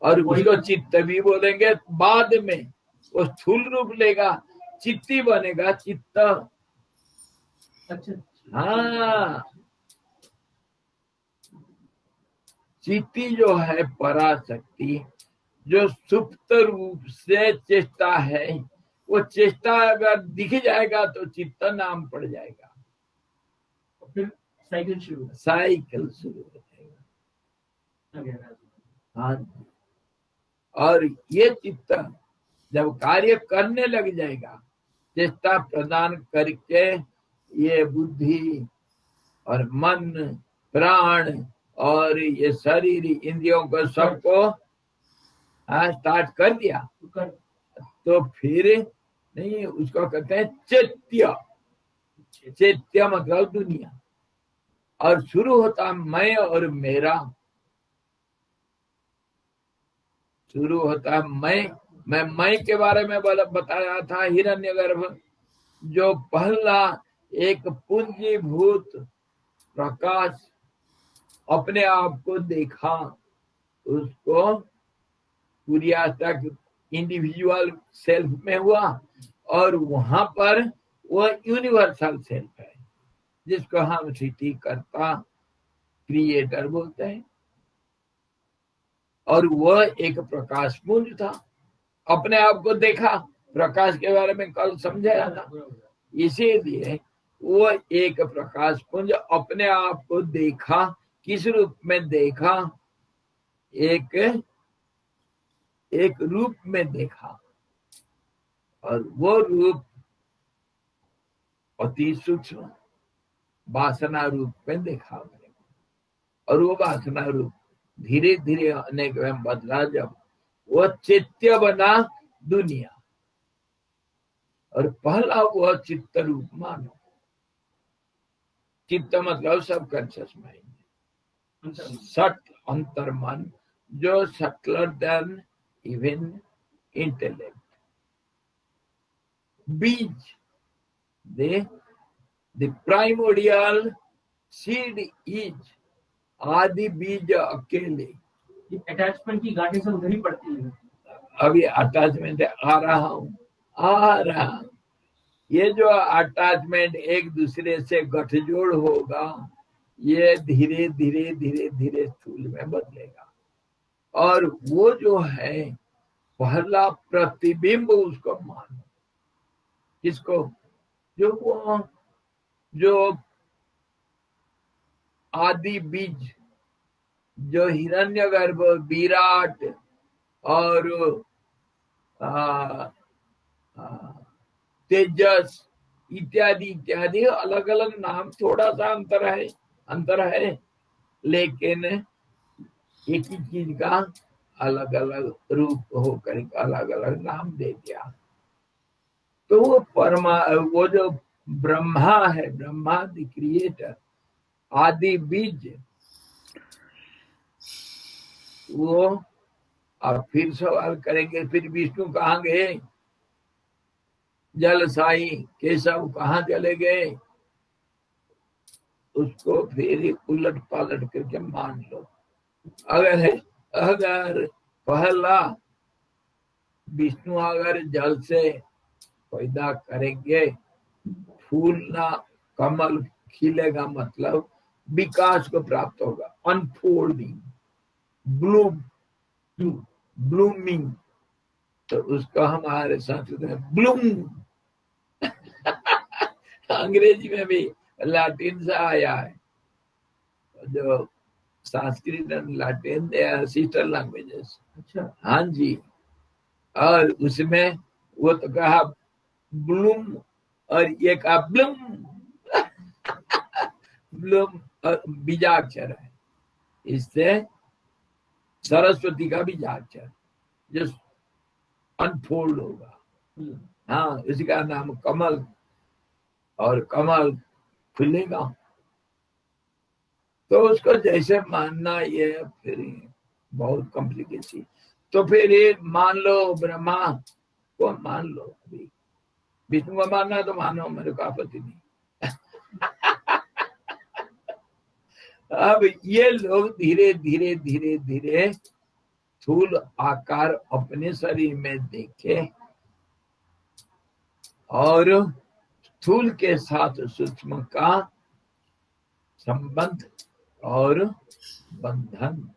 [SPEAKER 1] और उसको चित्त भी बोलेंगे बाद में। वो स्थूल रूप लेगा, चित्ती बनेगा चित्त।
[SPEAKER 3] अच्छा,
[SPEAKER 1] हाँ, चित्ती जो है पराशक्ति, जो सुप्त रूप से चेष्टा है, वो चेष्टा अगर दिख जाएगा तो चित्त नाम पड़ जाएगा।
[SPEAKER 3] फिर साइकिल शुरू
[SPEAKER 1] साइकिल शुरू हो जाएगा।
[SPEAKER 3] है।
[SPEAKER 1] हाँ, और ये चित्त जब कार्य करने लग जाएगा, चेष्टा प्रदान करके ये बुद्धि और मन, प्राण और ये शरीर, इंद्रियों को सबको स्टार्ट कर दिया, तो फिर नहीं, उसको कहते हैं चैत्य। चैत्य मतलब दुनिया, और शुरू होता मैं और मेरा, शुरू होता मैं के बारे में बताया था। हिरण्यगर्भ जो पहला एक पुंजीभूत प्रकाश अपने आप को देखा, उसको पूरी आज तक इंडिविजुअल सेल्फ में हुआ, और वहां पर वो यूनिवर्सल सेल्फ है, जिसको हम सृष्टिकर्ता क्रिएटर बोलते हैं। और वह एक प्रकाश पुंज था, अपने आप को देखा। प्रकाश के बारे में कल समझाया था। इसीलिए वो एक प्रकाश पुंज अपने आप को देखा। किस रूप में देखा? एक रूप में देखा, और वो रूप अति सूक्ष्म वासना रूप में देखा। और वो वासना रूप धीरे धीरे अनेक में बदला, जब वो चैत्य बना दुनिया। और पहला वो चित्त रूप मानो। चित्त मतलब सब कॉन्शियस माइंड, सट अंतर्मन, जो सटलर देन इवन इंटेलेक्ट। बीज, the primordial seed is आदि बीज अकेले।
[SPEAKER 3] अटैचमेंट की गांठें सब उधर ही पड़ती है।
[SPEAKER 1] अभी अटैचमेंट आ रहा। ये जो अटैचमेंट एक दूसरे से गठजोड़ होगा, ये धीरे धीरे धीरे धीरे स्थूल में बदलेगा। और वो जो है पहला प्रतिबिंब, उसको मानो। किसको? जो आदि बीज, जो हिरण्यगर्भ, विराट और तेजस इत्यादि इत्यादि, अलग अलग नाम, थोड़ा सा अंतर है, लेकिन एक ही चीज का अलग अलग रूप होकर अलग अलग नाम दे दिया। तो वो जो ब्रह्मा है, ब्रह्मा द क्रिएटर, आदि बीज, वो अब फिर सवाल करेंगे, फिर विष्णु कहाँ गए? जल साई केशव कहाँ चले गए? उसको फिर उलट पालट करके मान लो। अगर पहला विष्णु अगर जल से पैदा करेंगे, फूल ना कमल खिलेगा, मतलब विकास को प्राप्त होगा, अनफोल्डिंग, ब्लूमिंग। तो उसको हमारे संस्कृत में ब्लूम अंग्रेजी में भी लैटिन से आया है। जो Sanskrit and Latin, they are sister languages.
[SPEAKER 3] अच्छा,
[SPEAKER 1] हाँ जी। और उसमें वो तो कहा ब्लूम, और ये कहा ब्लूम। ब्लूम बीजाक्षर है, इससे सरस्वती का बीजाक्षर जो अनफोल्ड होगा। हाँ, इसका नाम कमल, और कमल खुलेगा। तो उसको जैसे मानना, ये फिर बहुत कॉम्प्लिकेशन। तो फिर ये मान लो, ब्रह्मा को मान लो, अभी विष्णु को मानना तो मानो, मेरे को आपत्ति नहीं। अब ये लोग धीरे धीरे धीरे धीरे स्थूल आकार अपने शरीर में देखे, और स्थूल के साथ सूक्ष्म का संबंध और बंधन,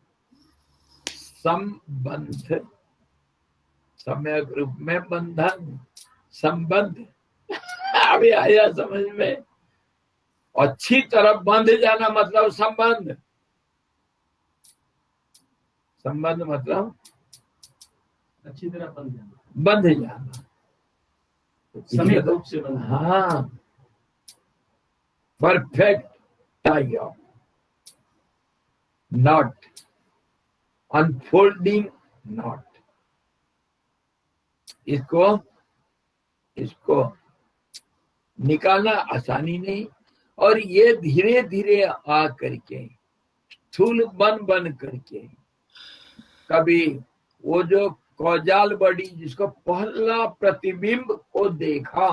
[SPEAKER 1] संबंध, सम्यक रूप में बंधन, संबंध। अभी आया समझ में? अच्छी तरफ बंध जाना मतलब संबंध, संबंध मतलब
[SPEAKER 3] अच्छी तरह बन जाना,
[SPEAKER 1] बंध जाना,
[SPEAKER 3] समित रूप से बन जाना।
[SPEAKER 1] हाँ, perfect tie up, not unfolding not. इसको निकालना आसानी नहीं, और ये धीरे धीरे आ करके स्थूल बन करके, कभी वो जो कौजाल बड़ी जिसको पहला प्रतिबिंब को देखा,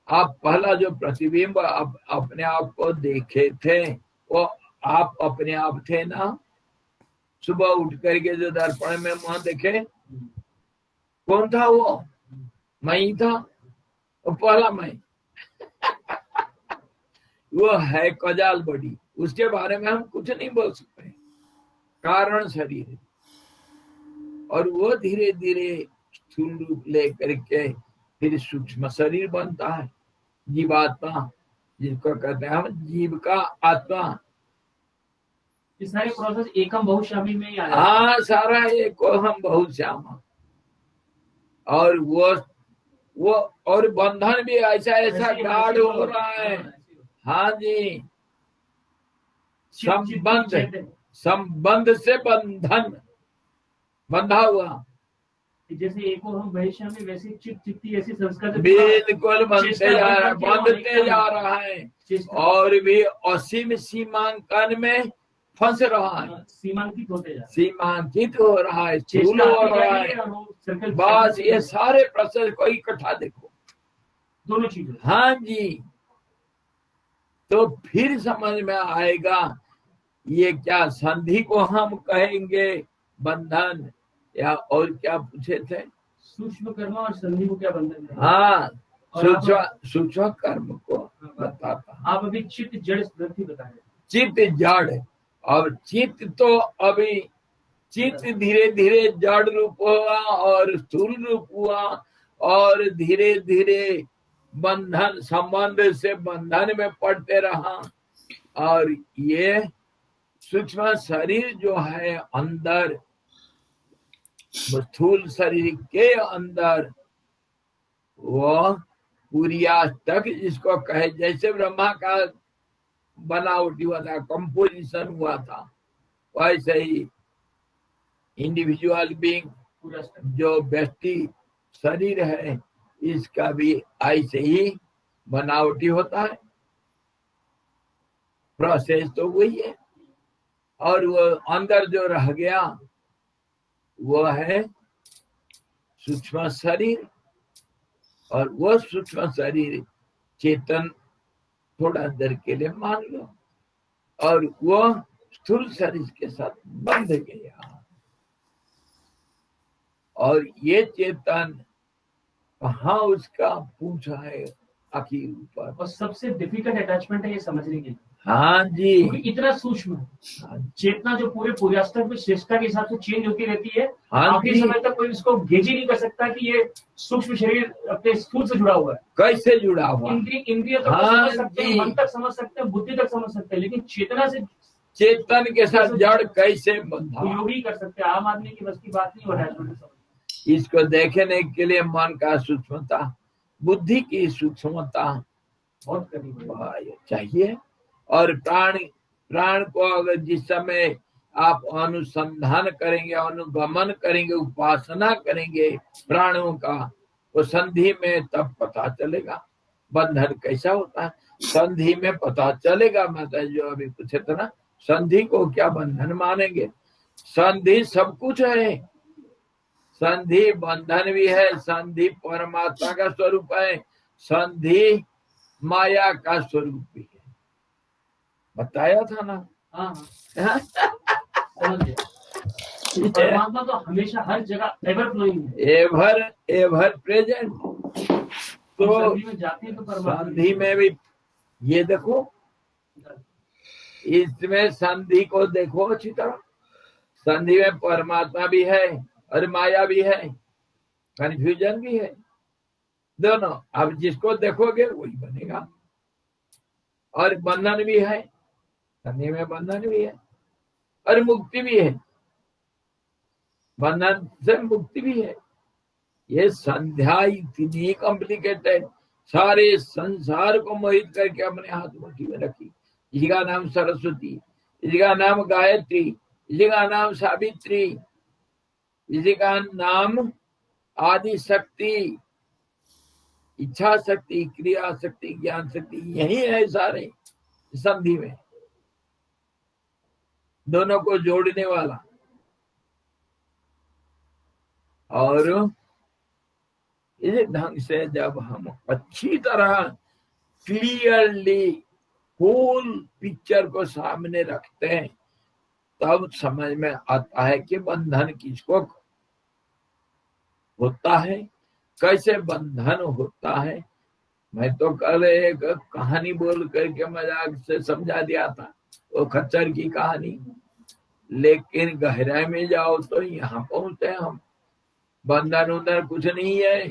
[SPEAKER 1] आप पहला जो प्रतिबिंब अपने आप को देखे थे, वो आप अपने आप थे ना। सुबह उठ करके जो दर्पण में मुंह देखे, कौन था वो? मैं ही था, वो पहला मैं। वो है कौजाल बड़ी, उसके बारे में हम कुछ नहीं बोल सकते, कारण शरीर। और वो धीरे धीरे स्थूल रूप लेकर के फिर सूक्ष्म शरीर बनता है, जीवात्मा, जिसको कहते हैं हम जीव का आत्मा।
[SPEAKER 3] ये सारे प्रोसेस एकम बहुश्यामी में ही आ जाते हैं।
[SPEAKER 1] हाँ, सारा एक हम बहुत श्यामा। और वो और बंधन भी ऐसा ऐसा गाढ़ हो रहा है। हाँ जी, संबंध से बंधन बंधा हुआ,
[SPEAKER 3] जैसे एक और हम वैश्यामी, वैसे चित्ती ऐसी संस्कार
[SPEAKER 1] बिल्कुल बंधते जा रहा है, और भी असीम सीमांकन में फंस रहा है, सीमांकित हो रहा है, स्थूल हो रहा है। बस ये सारे प्रोसेस को इकट्ठा देखो,
[SPEAKER 3] दोनों चीजें।
[SPEAKER 1] हाँ जी, तो फिर समझ में आएगा ये क्या संधि को हम कहेंगे बंधन, या और क्या पूछे थे?
[SPEAKER 3] सूक्ष्म कर्म और संधि को क्या बंधन है?
[SPEAKER 1] हाँ, सूक्ष्म कर्म को बताता।
[SPEAKER 3] आप अभी चित्त जड़ ग्रंथि बताए,
[SPEAKER 1] चित्त जड़। अब चित्त तो अभी चित्त धीरे धीरे जड़ रूप हुआ और स्थूल रूप हुआ, और धीरे धीरे बंधन, संबंध से बंधन में पड़ते रहा। और ये सूक्ष्म शरीर जो है अंदर, स्थूल शरीर के अंदर, वो पुरिया तक जिसको कहे, जैसे ब्रह्मा का बनावटी हुआ था, कंपोजिशन हुआ था, वैसे ही इंडिविजुअल बीइंग जो व्यक्ति शरीर है, इसका भी ऐसे ही बनावटी होता है। प्रोसेस तो वही है। और वो अंदर जो रह गया वो है सूक्ष्म शरीर, और वो सूक्ष्म शरीर चेतन थोड़ा देर के लिए मान लो, और वो स्थूल शरीर के साथ बंध गया। और ये चेतन कहाँ उसका पूछा है आखिर ऊपर।
[SPEAKER 3] और सबसे डिफिकल्ट अटैचमेंट है ये समझने के लिए।
[SPEAKER 1] हाँ जी,
[SPEAKER 3] क्योंकि इतना सूक्ष्म है। चेतना जो पूरे पूर्वास्तर में श्रेष्ठता के हिसाब से चेंज होती रहती है। आखिरी समय तक कोई उसको गेज ही नहीं कर सकता कि ये सूक्ष्म शरीर अपने स्थूल से जुड़ा हुआ है।
[SPEAKER 1] कैसे जुड़ा हुआ?
[SPEAKER 3] इंद्रिय तक समझ सकते हैं, मन तक समझ सकते हैं, बुद्धि तक समझ सकते हैं, लेकिन चेतना से,
[SPEAKER 1] चेतन के साथ जड़ कैसे बंधा,
[SPEAKER 3] योगी कर सकते हैं। आम आदमी की बस की बात नहीं हो रहा है।
[SPEAKER 1] इसको देखने के लिए मन का सूक्ष्मता, बुद्धि की सूक्ष्मता
[SPEAKER 3] बहुत करीब
[SPEAKER 1] चाहिए। और प्राण को अगर जिस समय आप अनुसंधान करेंगे, अनुगमन करेंगे, उपासना करेंगे प्राणों का, वो संधि में तब पता चलेगा बंधन कैसा होता है। संधि में पता चलेगा। माता जो अभी पूछे थे ना, संधि को क्या बंधन मानेंगे? संधि सब कुछ है। संधि बंधन भी है, संधि परमात्मा का स्वरूप है, संधि माया का स्वरूप भी है। बताया था ना।
[SPEAKER 3] हाँ। परमात्मा तो हमेशा हर जगह एवर फ्लोइंग है,
[SPEAKER 1] एवर प्रेजेंट। तो
[SPEAKER 3] संधि में जाते हैं तो परमात्मा,
[SPEAKER 1] संधि में भी ये देखो, इसमें संधि को देखो अच्छी तरह। संधि में परमात्मा भी है और माया भी है, कंफ्यूजन भी है, दोनों। अब जिसको देखोगे वही बनेगा। और बंधन भी है, संधि में बंधन भी है और मुक्ति भी है, बंधन से मुक्ति भी है। ये संध्या इतनी कॉम्प्लिकेटेड, सारे संसार को मोहित करके अपने हाथ मुट्ठी में रखी। इसी का नाम सरस्वती, इसी का नाम गायत्री, इसी का नाम सावित्री, इसी का नाम आदि शक्ति, इच्छा शक्ति, क्रिया शक्ति, ज्ञान शक्ति, यही है सारे संधि में, दोनों को जोड़ने वाला। और इस ढंग से जब हम अच्छी तरह क्लियरली फुल पिक्चर को सामने रखते हैं, तब समझ में आता है कि बंधन किसको होता है, कैसे बंधन होता है। मैं तो कल एक कहानी बोल करके मजाक से समझा दिया था, वो खच्चर की कहानी, लेकिन गहराई में जाओ तो यहाँ पहुंचते हम, बंधन उधर कुछ नहीं है।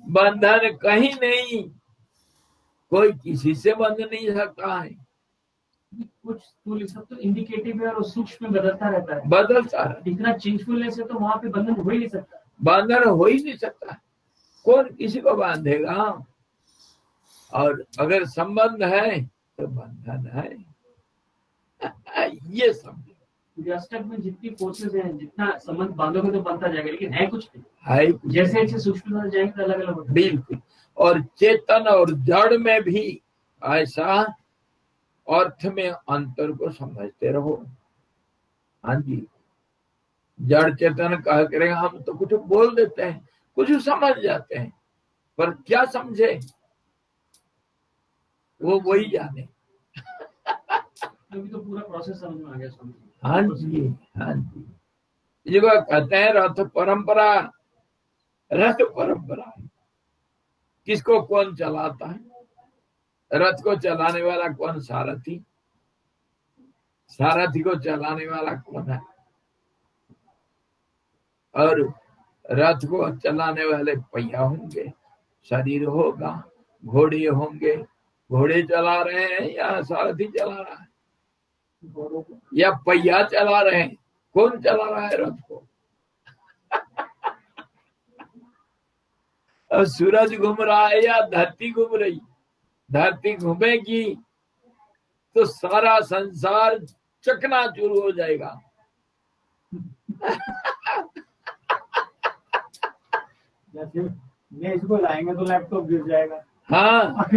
[SPEAKER 1] बंधन कहीं नहीं, कोई किसी से बंध नहीं सकता है।
[SPEAKER 3] कुछ स्थूल सब तो इंडिकेटिव है और सूक्ष्म में बदलता रहता है,
[SPEAKER 1] बदलता है,
[SPEAKER 3] इतना चेंजफुलनेस है तो वहां पे बंधन हो ही नहीं सकता।
[SPEAKER 1] बंधन हो ही नहीं सकता, कौन किसी को बांधेगा। और अगर संबंध है तो बंधन है। ये समझो,
[SPEAKER 3] अष्टक में जितनी फोर्सेस हैं, जितना संबंध बांधोगे तो बनता जाएगा, लेकिन है कुछ नहीं,
[SPEAKER 1] है
[SPEAKER 3] जैसे जैसे सूक्ष्म जाएंगे तो अलग अलग होगा।
[SPEAKER 1] बिल्कुल। और चेतन और जड़ में भी ऐसा अर्थ में अंतर को समझते रहो। हाँ जी, जड़ चेतन कह करेंगे, हम तो कुछ बोल देते हैं, कुछ समझ जाते हैं, पर क्या समझे वो वही जाने।
[SPEAKER 3] अभी तो पूरा प्रोसेस समझ में आ गया स्वामी जी।
[SPEAKER 1] हाँ जी, हाँ जी, जो कहते हैं रथ परंपरा, रथ परंपरा किसको कौन चलाता है? रथ को चलाने वाला कौन? सारथी। सारथी को चलाने वाला कौन है? और रथ को चलाने वाले पहिया होंगे, शरीर होगा, घोड़े होंगे, घोड़े चला रहे हैं या सारथी चला रहा है, या पहिया चला रहे हैं, कौन चला रहा है रथ को? और सूरज घूम रहा है या धरती घूम रही? धरती घूमेगी तो सारा संसार चकनाचूर हो जाएगा।
[SPEAKER 5] जैसे मेज को लाएंगे तो लैपटॉप गिर जाएगा।
[SPEAKER 1] हाँ,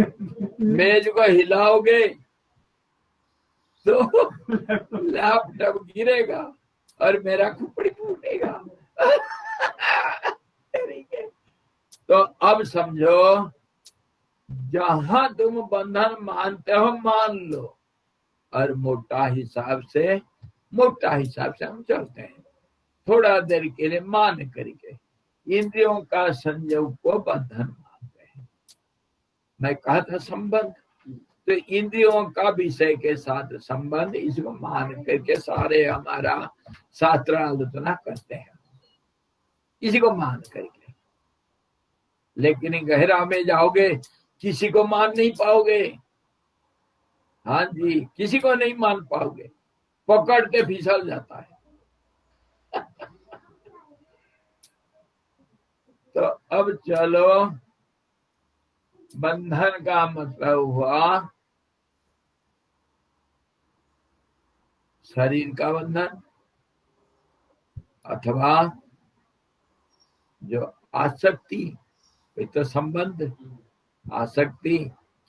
[SPEAKER 1] मेज को हिलाओगे तो लैपटॉप गिरेगा और मेरा खोपड़ी फूटेगा। तो अब समझो, जहां तुम बंधन मानते हो मान लो, और मोटा हिसाब से हम चलते हैं, थोड़ा देर के लिए मान करके इंद्रियों का संयोग को बंधन मानते हैं। मैं कहा था संबंध, तो इंद्रियों का विषय के साथ संबंध, इसको मान करके सारे हमारा शास्त्र आलोचना करते हैं, इसी को मान करके। लेकिन गहरा में जाओगे किसी को मान नहीं पाओगे। हाँ जी, किसी को नहीं मान पाओगे, पकड़ के फिसल जाता है। तो अब चलो, बंधन का मतलब हुआ शरीर का बंधन, अथवा जो आसक्ति, तो संबंध। आसक्ति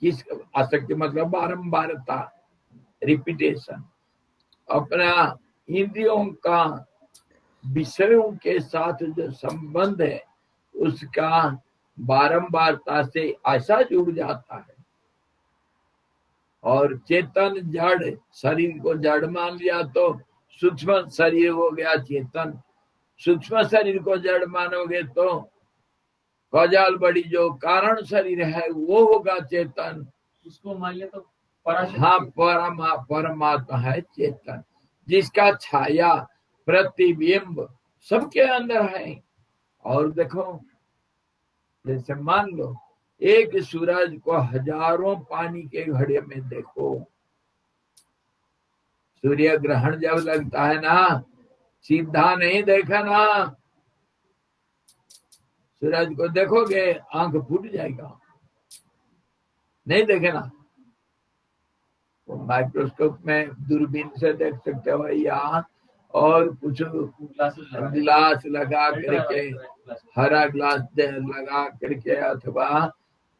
[SPEAKER 1] किस? आसक्ति मतलब बारंबारता, रिपीटेशन। अपना इंद्रियों का विषयों के साथ जो संबंध है उसका बारंबारता से ऐसा जुड़ जाता है। और चेतन जड़, शरीर को जड़ मान लिया तो सूक्ष्म शरीर हो गया चेतन, सूक्ष्म शरीर को जड़ मानोगे तो कौजाल बड़ी जो कारण शरीर है वो होगा चेतन।
[SPEAKER 3] उसको मान लिया तो
[SPEAKER 1] हाँ, परमात्मा है चेतन, जिसका छाया प्रतिबिंब सबके अंदर है। और देखो, जैसे मान लो एक सूरज को हजारों पानी के घड़े में देखो, सूर्य ग्रहण जब लगता है ना, सीधा नहीं देखा ना, सूरज को देखोगे आंख फूट जाएगा, नहीं देखे ना। तो माइक्रोस्कोप में दूरबीन से देख सकते हो या और कुछ ग्लास लगा करके, हरा ग्लास लगा करके, अथवा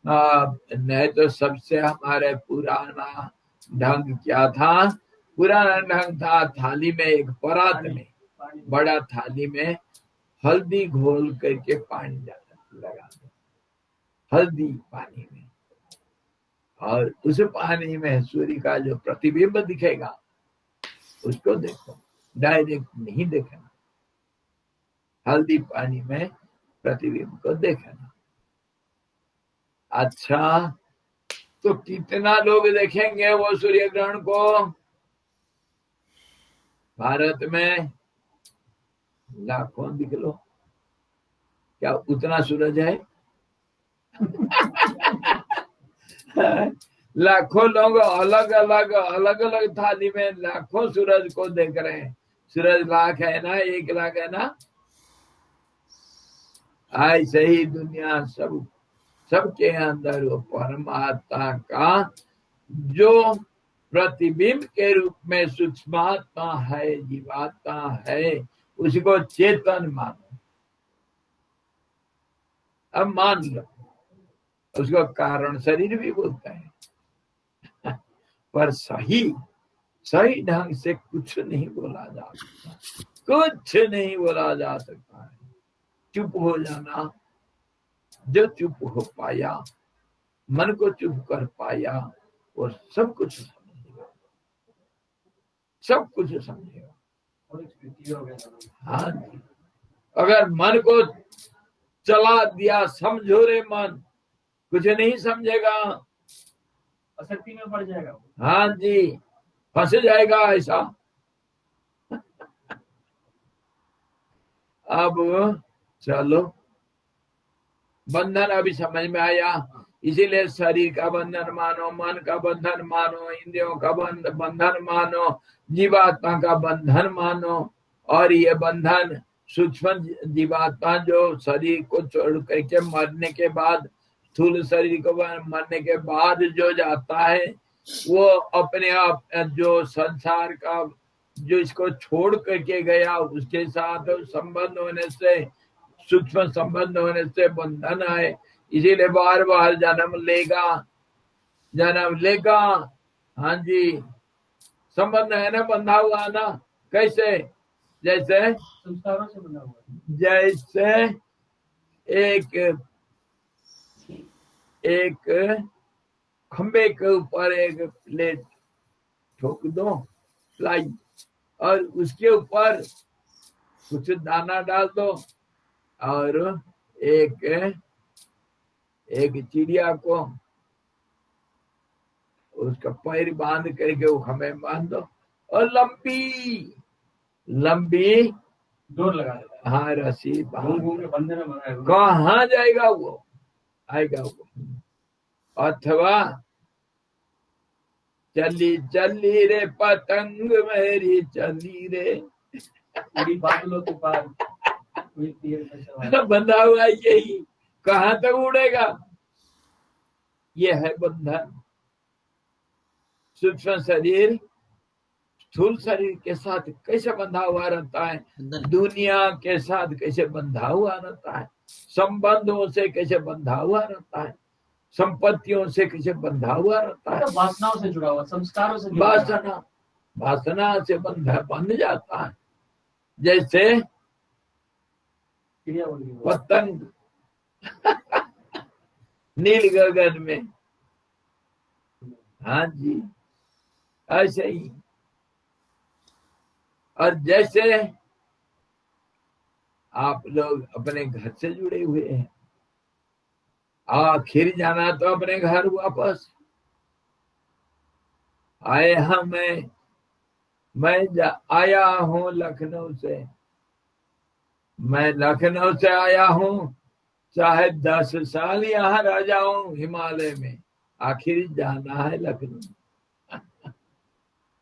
[SPEAKER 1] नहीं तो सबसे हमारे पुराना ढंग क्या था, पुराना ढंग था थाली में, एक परात में, बड़ा थाली में हल्दी घोल करके पानी लगा दो, हल्दी पानी में, और उस पानी में सूर्य का जो प्रतिबिंब दिखेगा उसको देखो, डायरेक्ट नहीं देखना, हल्दी पानी में प्रतिबिंब को देखना। अच्छा, तो कितना लोग देखेंगे वो सूर्य ग्रहण को? भारत में लाखों दिख लो, क्या उतना सूरज है? लाखों लोग अलग अलग थाली में लाखों सूरज को देख रहे हैं। सूरज लाख है ना, 1 लाख है ना, ऐसे ही दुनिया सबके अंदर वो परमात्मा का जो प्रतिबिंब के रूप में सूक्ष्मात्मा है, जीवात्मा है, उसको चेतन मानो। अब मान लो उसको कारण शरीर भी बोलते हैं, पर सही ढंग से कुछ नहीं बोला जा सकता, कुछ नहीं बोला जा सकता है। चुप हो जाना, जो चुप हो पाया, मन को चुप कर पाया, वो सब कुछ समझेगा, सब कुछ समझेगा। हाँ जी, अगर मन को चला दिया, समझो रे मन, कुछ नहीं समझेगा,
[SPEAKER 3] आसक्ति में पड़ जाएगा।
[SPEAKER 1] हाँ जी, फंस जाएगा ऐसा। अब चलो, बंधन अभी समझ में आया, इसीलिए शरीर का बंधन मानो, मन का बंधन मानो, इंद्रियों का बंधन मानो, जीवात्मा का बंधन मानो। और ये बंधन सूक्ष्म जीवात्मा जो शरीर को छोड़ करके मरने के बाद, स्थूल शरीर को मरने के बाद जो जाता है, वो अपने आप जो संसार का जो इसको छोड़ करके गया, उसके साथ संबंध होने से, सूक्ष्म संबंध होने से बंधन है। इसीलिए बार बार जन्म लेगा। हाँ जी, संबंध है ना, बंधा हुआ ना। कैसे? जैसे
[SPEAKER 3] संस्कारों से बंधा हुआ,
[SPEAKER 1] जैसे एक खंबे के ऊपर एक प्लेट ठोक दो, प्लाई, और उसके ऊपर कुछ दाना डाल दो, और एक चिड़िया को उसका पैर बांध करके वो खंबे में बांध दो, और लंबी
[SPEAKER 3] डोर लगा देता
[SPEAKER 1] हाँ रस्सी
[SPEAKER 3] है, घूम के बंधे में बंधा है।
[SPEAKER 1] कहाँ जाएगा वो? आएगा वो। अथवा चली रे पतंग मेरी चली रे,
[SPEAKER 3] बादलों के पार कोई तीर में सवार।
[SPEAKER 1] बंधा हुआ यही, कहाँ तक उड़ेगा? ये है बंधन। सूक्ष्म शरीर स्थूल शरीर के साथ कैसे बंधा हुआ रहता है, दुनिया के साथ कैसे बंधा हुआ रहता है, संबंधों से कैसे बंधा हुआ रहता है, संपत्तियों से कैसे बंधा हुआ रहता है,
[SPEAKER 3] वासनाओं से जुड़ा हुआ, संस्कारों से
[SPEAKER 1] वासना से बंध जाता है। जैसे पतंग नील गगन में, हाँ जी, ऐसे ही। और जैसे आप लोग अपने घर से जुड़े हुए हैं, आखिर जाना तो अपने घर वापस आए हम। मैं आया हूँ लखनऊ से, मैं लखनऊ से आया हूँ, चाहे 10 साल यहाँ रह जाऊं हिमालय में, आखिर जाना है लखनऊ।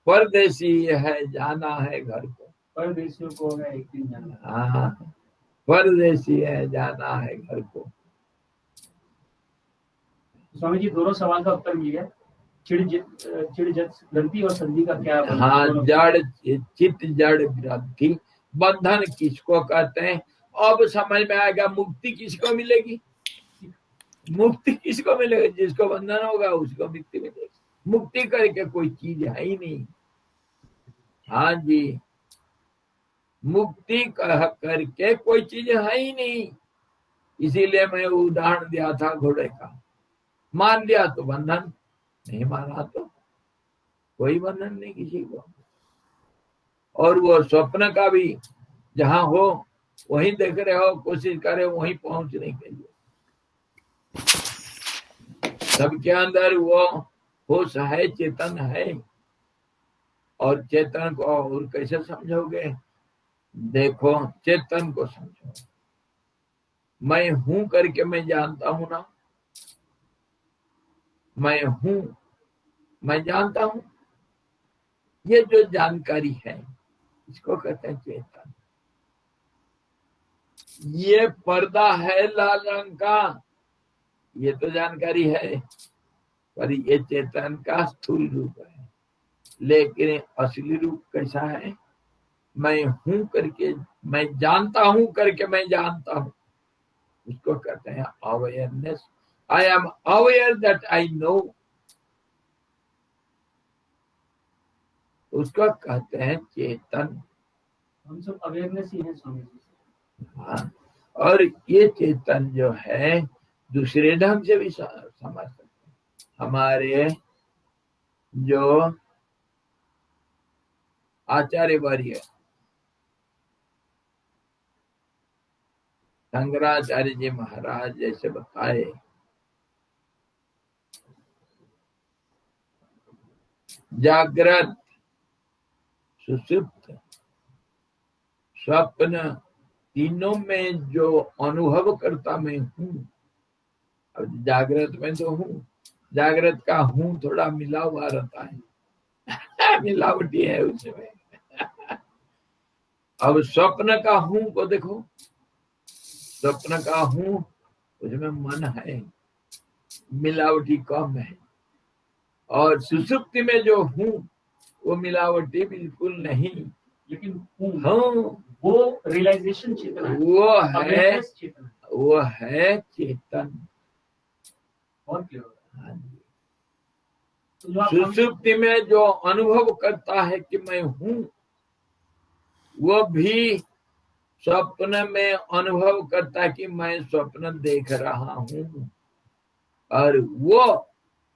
[SPEAKER 1] परदेसी है जाना है घर को।
[SPEAKER 3] परदेशियों को होगा एक दिन जाना।
[SPEAKER 1] हाँ, परदेसी है जाना है घर को।
[SPEAKER 3] स्वामी जी दोनों सवाल का उत्तर मिल गया। चिड़ जत ग्रंथि और संधि का क्या?
[SPEAKER 1] हाँ, जड़ चित्त जड़ ग्रंथि बंधन किसको कहते हैं? अब समझ में आएगा। मुक्ति किसको मिलेगी? मुक्ति किसको मिलेगी? जिसको बंधन होगा उसको मुक्ति मिलेगी। मुक्ति करके कोई चीज है ही नहीं। हाँ जी, मुक्ति कह करके कोई चीज है ही नहीं। इसीलिए मैं उदाहरण दिया था घोड़े का। मान लिया तो बंधन, नहीं माना तो कोई बंधन नहीं किसी को। और वो स्वप्न का भी जहां हो वहीं देख रहे हो, कोशिश करे वहीं पहुंचने के लिए। सबके अंदर वो होश है, चेतन है। और चेतन को और कैसे समझोगे? देखो, चेतन को समझो। मैं हूं करके मैं जानता हूं ना, मैं हूं, मैं जानता हूं। ये जो जानकारी है इसको कहते हैं चेतन। ये पर्दा है लाल रंग का, ये तो जानकारी है, पर ये चेतन का स्थूल रूप है। लेकिन असली रूप कैसा है? मैं हूं करके, मैं जानता हूं करके मैं जानता हूं, उसको कहते हैं awareness. I am aware that I know, उसको कहते हैं चेतन।
[SPEAKER 3] हम सब अवेयरनेस ही है स्वामी जी।
[SPEAKER 1] हाँ, और ये चेतन जो है दूसरे ढंग से भी समझ सकते हैं। हमारे जो आचार्य वर्य शंकराचार्य जी महाराज जैसे बताए, जागृत, सुषुप्त, स्वप्न, तीनों में जो अनुभव करता मैं हूं। अब जागृत में तो हूं, जागृत का हूं थोड़ा मिला हुआ रहता है, मिलावटी है उसमें। अब स्वप्न का हूं को देखो, स्वप्न का हूं उसमें मन है, मिलावटी कम है। और सुसुप्ति में जो हूं वो मिलावटी बिल्कुल नहीं।
[SPEAKER 3] लेकिन हूँ
[SPEAKER 1] हाँ,
[SPEAKER 3] वो रियलाइजेशन चेतना है,
[SPEAKER 1] वो है,
[SPEAKER 3] awareness चेतना है।
[SPEAKER 1] वो है चेतन।
[SPEAKER 3] और क्या होगा?
[SPEAKER 1] हाँ जी।
[SPEAKER 3] तो जो आप
[SPEAKER 1] सुसुप्ति में जो अनुभव करता है कि मैं हूं, वो भी स्वप्न में अनुभव करता है कि मैं स्वप्न देख रहा हूं। और वो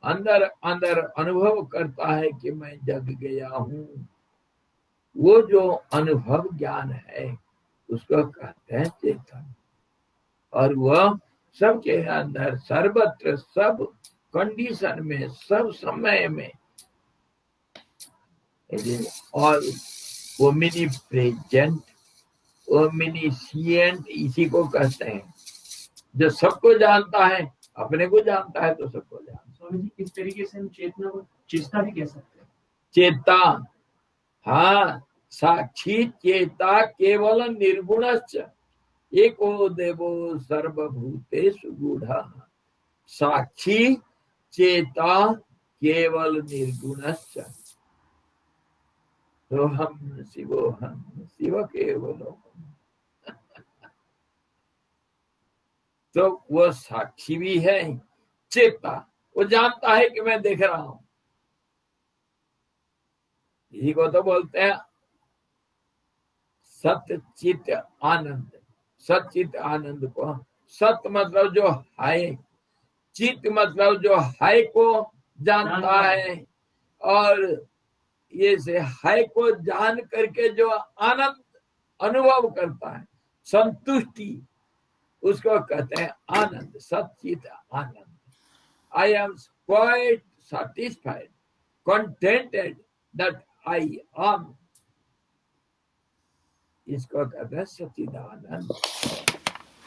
[SPEAKER 1] अंदर अंदर अनुभव करता है कि मैं जग गया हूं। वो जो अनुभव ज्ञान है उसको कहते हैं चेतन। और वह सबके अंदर सर्वत्र सब कंडीशन में सब समय में, और ओमिनी प्रेजेंट, ओमिनिशिएंट इसी को कहते हैं। जो सबको जानता है, अपने को जानता है तो सबको जानता है।
[SPEAKER 3] स्वामी जी इस तरीके से हम चेतना को चेष्टा भी कह सकते हैं।
[SPEAKER 1] चेता, हाँ, साक्षी चेता केवल निर्गुणश्च एको देवो सर्वभूतेषु गूढ़ः। साक्षी चेता केवल निर्गुणश्च तो हम शिवोहम शिव केवलो। तो वो साक्षी भी है, चेता, वो जानता है कि मैं देख रहा हूं। इसी को तो बोलते हैं सतचित आनंद। सचित आनंद को, सत मतलब जो है, चित मतलब जो है को जानता है, और ये से है को जान करके जो आनंद अनुभव करता है, संतुष्टि, उसको कहते हैं आनंद, सचित आनंद। I am quite satisfied, contented that I am, इसको कहते हैं सच्चिदानंद।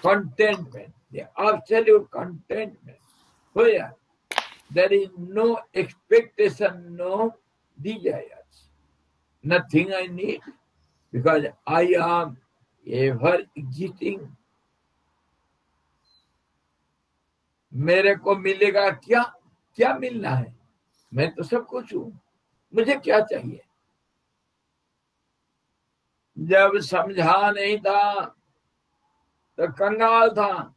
[SPEAKER 1] contentment, the absolute contentment. Where there is no expectation, no desires, nothing I need, because I am ever existing. मेरे को मिलेगा क्या? क्या मिलना है? मैं तो सब कुछ हूं, मुझे क्या चाहिए? जब समझा नहीं था तो कंगाल था,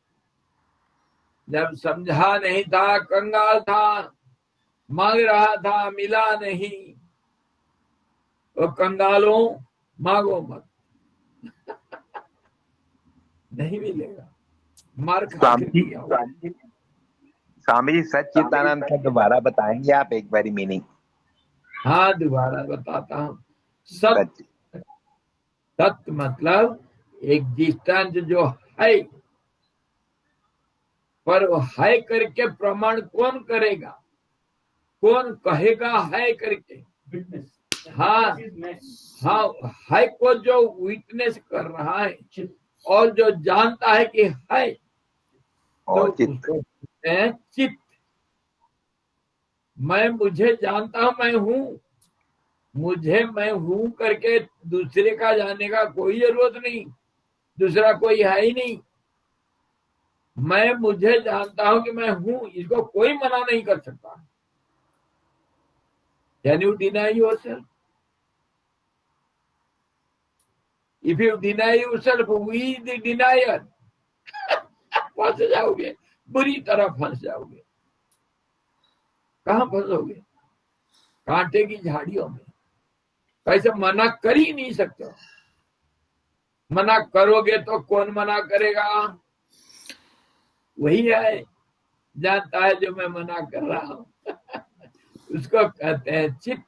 [SPEAKER 1] जब समझा नहीं था कंगाल था, मांग रहा था मिला नहीं। और कंगालों मांगो मत, नहीं मिलेगा, मार खा के दिया हुआ।
[SPEAKER 4] स्वामी जी सच्चिदानंद का दोबारा बताएंगे आप एक बारी मीनिंग?
[SPEAKER 1] हाँ, दोबारा बताता हूँ। सत्य, सत्य मतलब एग्जिस्टेंस जो है, पर वो है करके प्रमाण कौन करेगा? कौन कहेगा है करके?
[SPEAKER 3] विटनेस।
[SPEAKER 1] हाँ हाँ, है को जो विटनेस कर रहा है और जो जानता है कि है, तो उसको है चित्त। मैं मुझे जानता हूं, मैं हूं, मुझे मैं हूं करके दूसरे का जानने का कोई जरूरत नहीं, दूसरा कोई है ही नहीं। मैं मुझे जानता हूं कि मैं हूं, इसको कोई मना नहीं कर सकता। Can you deny yourself? If you deny yourself, we the denier. फंस जाओगे, बुरी तरह फंस जाओगे। कहां फंसोगे? कांटे की झाड़ियों में। कैसे मना कर ही नहीं सकते। मना करोगे तो कौन मना करेगा? वही है, जानता है जो मैं मना कर रहा हूं। उसको कहते हैं चित्त।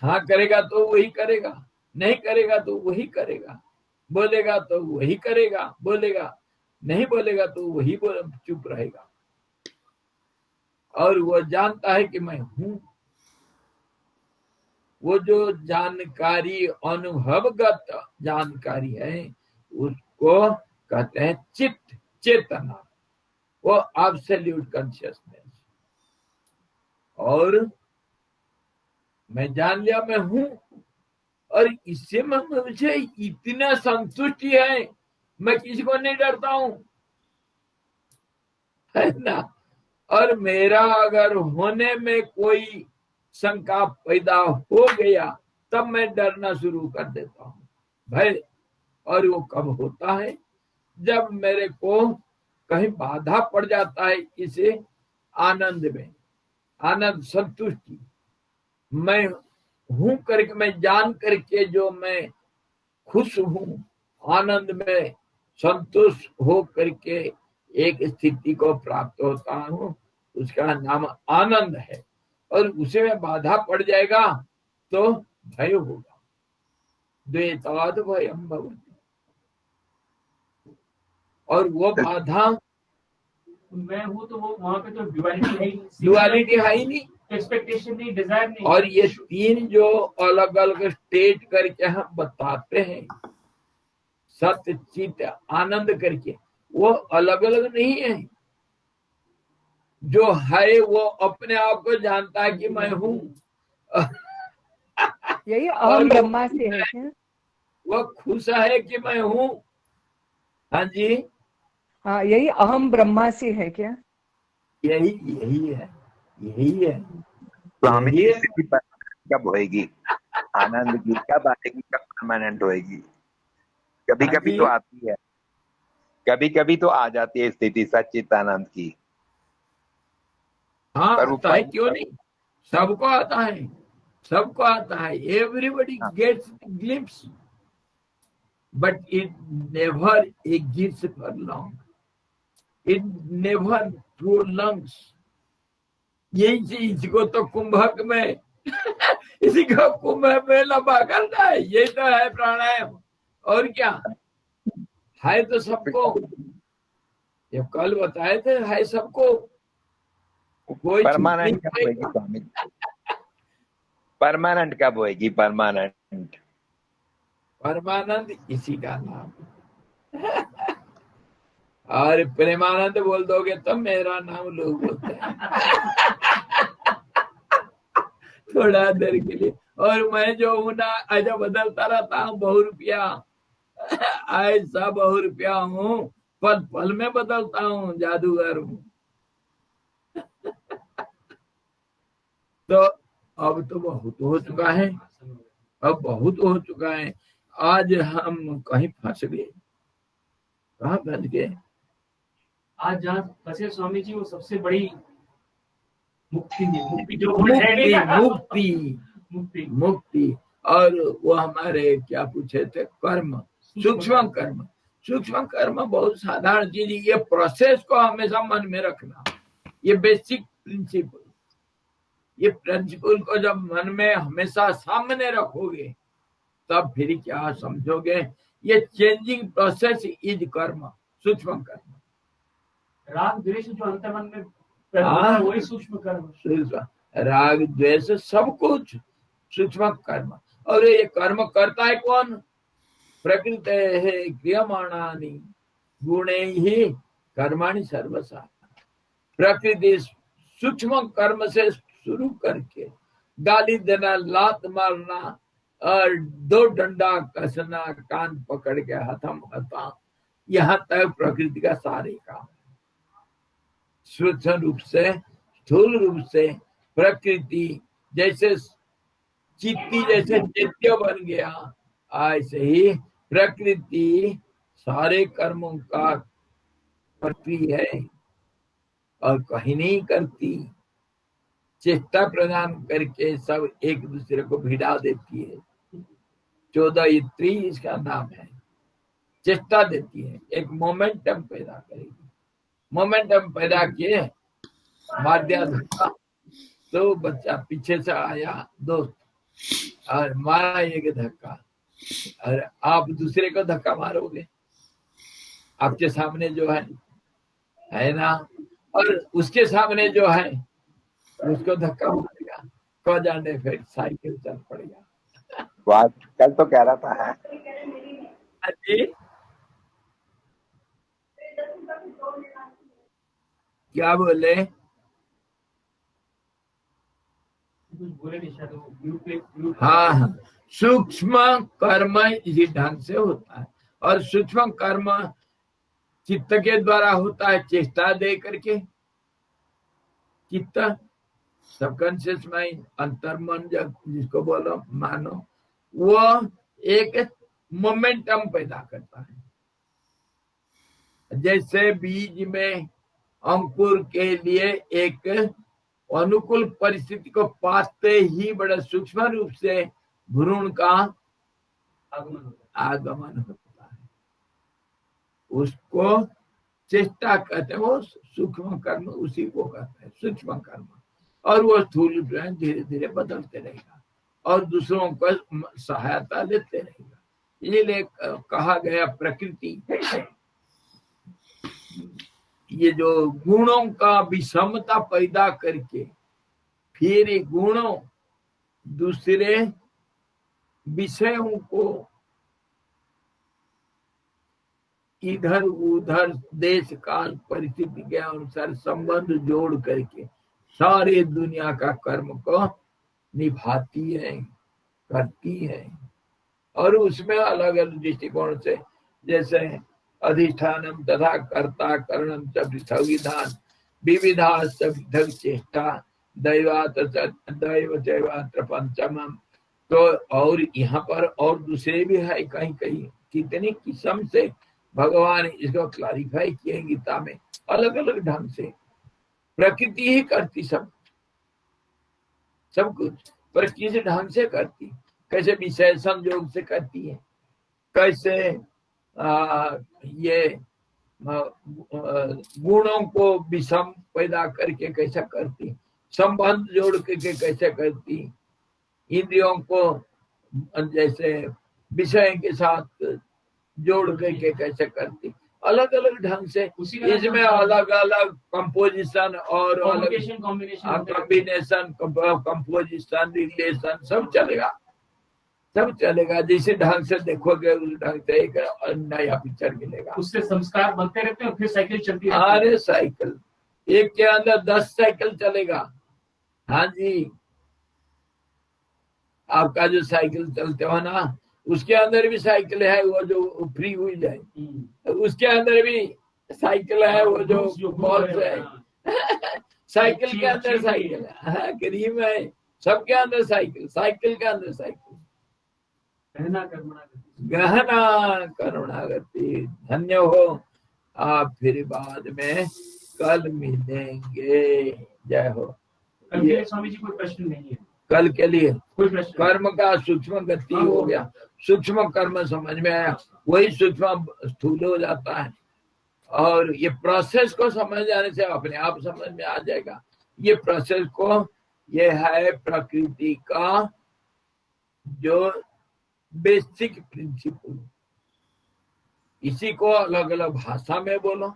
[SPEAKER 1] हाँ करेगा तो वही करेगा, नहीं करेगा तो वही करेगा, बोलेगा तो वही करेगा, बोलेगा नहीं बोलेगा तो वही चुप रहेगा। और वो जानता है कि मैं हूं। वो जो जानकारी अनुभवगत जानकारी है उसको कहते हैं चित्त, चेतना, वो एब्सोल्यूट कॉन्शियसनेस। और मैं जान लिया मैं हूं, और इससे मुझे इतना संतुष्टि है, मैं किसी को नहीं डरता हूं, है ना। और मेरा अगर होने में कोई शंका पैदा हो गया तब मैं डरना शुरू कर देता हूं, भय। और वो कब होता है? जब मेरे को कहीं बाधा पड़ जाता है इसे आनंद में, आनंद संतुष्टि, मैं हूं करके, मैं जान करके जो मैं खुश हूं, आनंद में संतुष्ट हो करके एक स्थिति को प्राप्त होता हूं, उसका नाम आनंद है। और उसे में बाधा पड़ जाएगा तो भय होगा। द्वैताद भयम भवति। और वो बाधा,
[SPEAKER 3] मैं हूँ तो वो वहाँ पे तो ड्युअलिटी है ही नहीं,
[SPEAKER 1] ड्युअलिटी है ही नहीं,
[SPEAKER 3] एक्सपेक्टेशन नहीं, डिजायर नहीं।
[SPEAKER 1] और ये तीन जो अलग अलग स्टेट करके हम बताते हैं, सत्य चित्त आनंद करके, वो अलग अलग नहीं है। जो है वो अपने आप को जानता है कि मैं हूं।
[SPEAKER 2] यही
[SPEAKER 1] और
[SPEAKER 2] अहम ब्रह्मा से है क्या?
[SPEAKER 1] वो खुश है कि मैं हूं। हाँ जी,
[SPEAKER 2] हाँ, यही अहम ब्रह्मा से है क्या?
[SPEAKER 1] यही यही है, यही है,
[SPEAKER 4] स्वामी
[SPEAKER 1] यही
[SPEAKER 4] जी
[SPEAKER 1] है।
[SPEAKER 4] स्थिति कब होएगी आनंद की? कब आएगी? कब परमानेंट होएगी? कभी
[SPEAKER 1] हाँ
[SPEAKER 4] कभी
[SPEAKER 1] जी,
[SPEAKER 4] तो आती है, कभी कभी तो आ जाती है स्थिति सच्चिदानंद की,
[SPEAKER 1] हाँ
[SPEAKER 4] पर वो
[SPEAKER 1] आता है, क्यों नहीं? सबको आता है, सबको आता है। Everybody gets glimpse, but it never exist for long, it never prolongs. यही चीज को तो कुंभक में इसी को कुंभ में लंबा करना है, ये तो है प्राणायाम। और क्या है? तो सबको, ये कल बताए थे, है सबको, कोई छूट नहीं
[SPEAKER 4] परमानेंट कब होएगी
[SPEAKER 1] पाएगा।
[SPEAKER 4] स्वामी? परमानेंट कब होएगी? परमानेंट
[SPEAKER 1] परमानंद इसी का नाम, और प्रेमानंद बोल दोगे तो मेरा नाम लोग बोलते हैं थोड़ा देर के लिए। और मैं जो हूं ना ऐसा बदलता रहता हूँ, 100 रुपया ऐसा 100 रुपया हूँ, पल पल में बदलता हूँ, जादूगर हूँ। तो अब तो बहुत हो चुका है, अब बहुत हो चुका है। आज हम कहीं फंस गए, कहाँ फंस गए?
[SPEAKER 3] आज जहाँ फंसे स्वामी जी, वो सबसे बड़ी मुक्ति है। मुक्ति जो
[SPEAKER 1] मुक्ति मुक्ति
[SPEAKER 3] मुक्ति
[SPEAKER 1] मुक्ति। और वो हमारे क्या पूछे थे, कर्म, सूक्ष्म कर्म। सूक्ष्म कर्म बहुत साधारण चीज है। ये प्रोसेस को हमेशा मन में रखना, ये बेसिक प्रिंसिपल। ये प्रिंसिपल को जब मन में हमेशा सामने रखोगे तब फिर क्या समझोगे, ये चेंजिंग प्रोसेस इज कर्म, सूक्ष्म कर्म।
[SPEAKER 3] राग द्वेष जो अंतर्मन में पैदा होता है, वही सूक्ष्म कर्म।
[SPEAKER 1] सूक्ष्म राग द्वेष सब कुछ सूक्ष्म कर्म। और ये कर्म करता है कौन? प्रकृति है क्रियमाणानि गुणैहि कर्माणि सर्वसा। प्रकृति सूक्ष्म कर्म से शुरू करके गाली देना, लात मारना और 2 डंडा कसना, कान पकड़ के हथम हथा, यहाँ तक प्रकृति का सारे काम। सूक्ष्म रूप से, स्थूल रूप से प्रकृति जैसे चित्ती जैसे चैत्य बन गया, ऐसे ही प्रकृति सारे कर्मों का करती है और कहीं नहीं करती। चेष्टा प्रदान करके सब एक दूसरे को भिड़ा देती है। 14 इत्री इसका नाम है। चेष्टा देती है, एक मोमेंटम पैदा करेगी। मोमेंटम पैदा किए, मार दिया धक्का, तो बच्चा पीछे से आया दोस्त और मारा एक धक्का, और आप दूसरे को धक्का मारोगे, आपके सामने जो है ना, और उसके सामने जो है उसको धक्का मारेगा, को जाने फिर साइकिल चल पड़ेगा।
[SPEAKER 4] बात कल तो कह रहा था
[SPEAKER 1] जी क्या बोले?
[SPEAKER 3] बोले नहीं शायद।
[SPEAKER 1] हाँ, सूक्ष्म कर्म इसी ढंग से होता है। और सूक्ष्म कर्म चित्त के द्वारा होता है, चेष्टा दे करके। चित्त सबकॉन्शियस माइंड, अंतर्मन जिसको बोलो मानो, वो एक मोमेंटम पैदा करता है। जैसे बीज में अंकुर के लिए एक अनुकूल परिस्थिति को पाते ही बड़े सूक्ष्म रूप से भ्रूण का आगमन होता है, उसको चेष्टा कहते हैं। वो सूक्ष्म कर्म उसी को कहते हैं सूक्ष्म कर्म। और वो स्थूल धीरे धीरे बदलते रहेगा और दूसरों को सहायता देते रहेगा। इसलिए कहा गया प्रकृति ये जो गुणों का विषमता पैदा करके फिर गुणों दूसरे विषयों को इधर उधर देश काल परिस्थिति के अनुसार संबंध जोड़ करके सारे दुनिया का कर्म को निभाती है, करती है। और उसमें अलग अलग दृष्टिकोण से, जैसे अधिष्ठानम तथा कर्ता करणम च पृथक विधान विविधा पृथक चेष्टा दैवात दैव चैवात्र पंचमम। तो और यहाँ पर और दूसरे भी है, कहीं कहीं कितने किस्म से भगवान इसको क्लैरिफाई किए गीता में। अलग अलग ढंग से प्रकृति ही करती सब कुछ, पर किस ढंग से करती, कैसे विषय संयोग से करती है, कैसे ये गुणों को विषम पैदा करके कैसा करती, संबंध जोड़ करके कैसे करती, इंद्रियों को जैसे विषय के साथ जोड़ करके कैसे करती, अलग अलग ढंग से। इसमें अलग अलग कंपोजिशन और कॉम्बिनेशन, कंपोजिशन, रिलेशन सब चलेगा। सब चलेगा। जिस ढंग से देखोगे उस ढंग से एक नया पिक्चर मिलेगा।
[SPEAKER 3] उससे संस्कार बनते रहते हैं और फिर साइकिल चलती रहती है।
[SPEAKER 1] अरे साइकिल एक के अंदर 10 साइकिल चलेगा। हाँ जी, आपका जो साइकिल चलते हो ना, उसके अंदर भी साइकिल है, वो जो फ्री व्हील है, उसके अंदर भी साइकिल है, वो जो बॉल्स है। साइकिल के अंदर साइकिल है, क्रीम है, सबके अंदर साइकिल, साइकिल के अंदर साइकिल।
[SPEAKER 3] गहना करुणागति।
[SPEAKER 1] गहना करुणागति। धन्य हो आप, फिर बाद में कल मिलेंगे। जय हो।
[SPEAKER 3] कल के लिए स्वामी जी कोई प्रश्न नहीं है।
[SPEAKER 1] कल के लिए
[SPEAKER 3] कोई प्रश्न
[SPEAKER 1] कर्म का सूक्ष्म गति हो गया, सूक्ष्म कर्म समझ में आया, वही सूक्ष्म स्थूल हो जाता है। और ये प्रोसेस को समझ जाने से अपने आप समझ में आ जाएगा। ये प्रोसेस को, ये है प्रकृति का जो बेसिक प्रिंसिपल। इसी को अलग अलग भाषा में बोलो,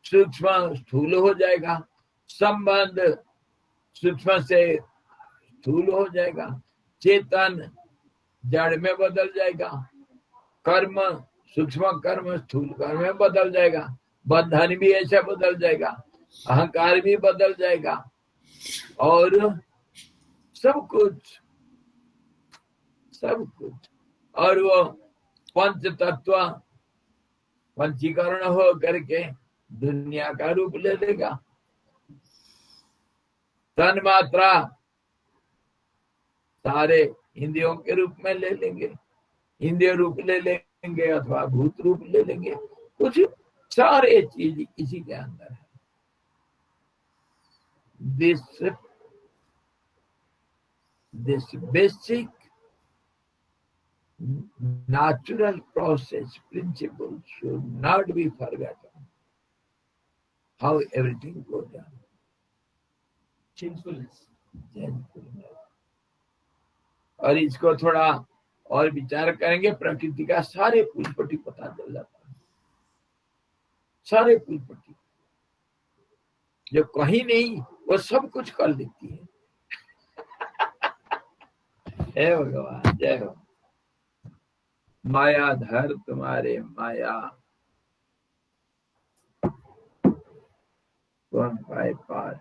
[SPEAKER 1] सूक्ष्म स्थूल हो जाएगा, संबंध सूक्ष्म से स्थूल हो जाएगा, चेतन जड़ में बदल जाएगा, कर्म सूक्ष्म कर्म स्थूल कर्म में बदल जाएगा, बंधन भी ऐसा बदल जाएगा, अहंकार भी बदल जाएगा, और सब कुछ और वो पंच तत्व पंचीकरण हो करके दुनिया का रूप ले लेगा। तन मात्रा सारे इंद्रियों के रूप में ले लेंगे, इंद्रिय रूप ले लेंगे अथवा भूत रूप ले लेंगे, कुछ सारे चीज इसी के अंदर है। This basic natural process principle should not be forgotten. How everything goes on.
[SPEAKER 3] Changefulness.
[SPEAKER 1] और इसको थोड़ा और विचार करेंगे, प्रकृति का सारे फूलपट्टी पता चल जाता है। सारे फूलपट्टी जो कहीं नहीं, वो सब कुछ कर देती है। हे भगवान, जय हो। माया धर तुम्हारे माया, कौन पाए पार।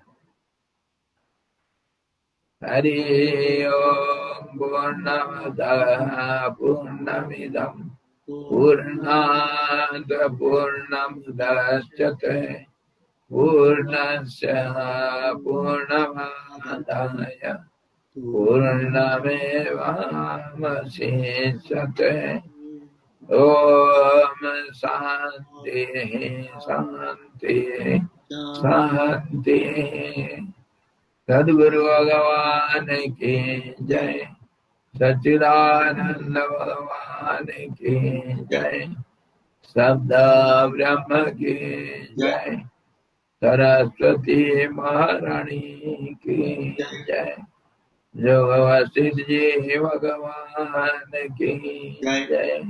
[SPEAKER 1] हरि ओम पूर्णमदः पूर्णमिदं पूर्णात् पूर्णमुदच्यते पूर्णस्य पूर्णमादाय पूर्णमेवावशिष्यते। ओम शांति शांति शांति। सद्गुरु भगवान की जय, सच्चिदानंद भगवान की जय, शब्द ब्रह्म की जय, सरस्वती महारानी की जय, जो वशिष्ठ जी भगवान की जय।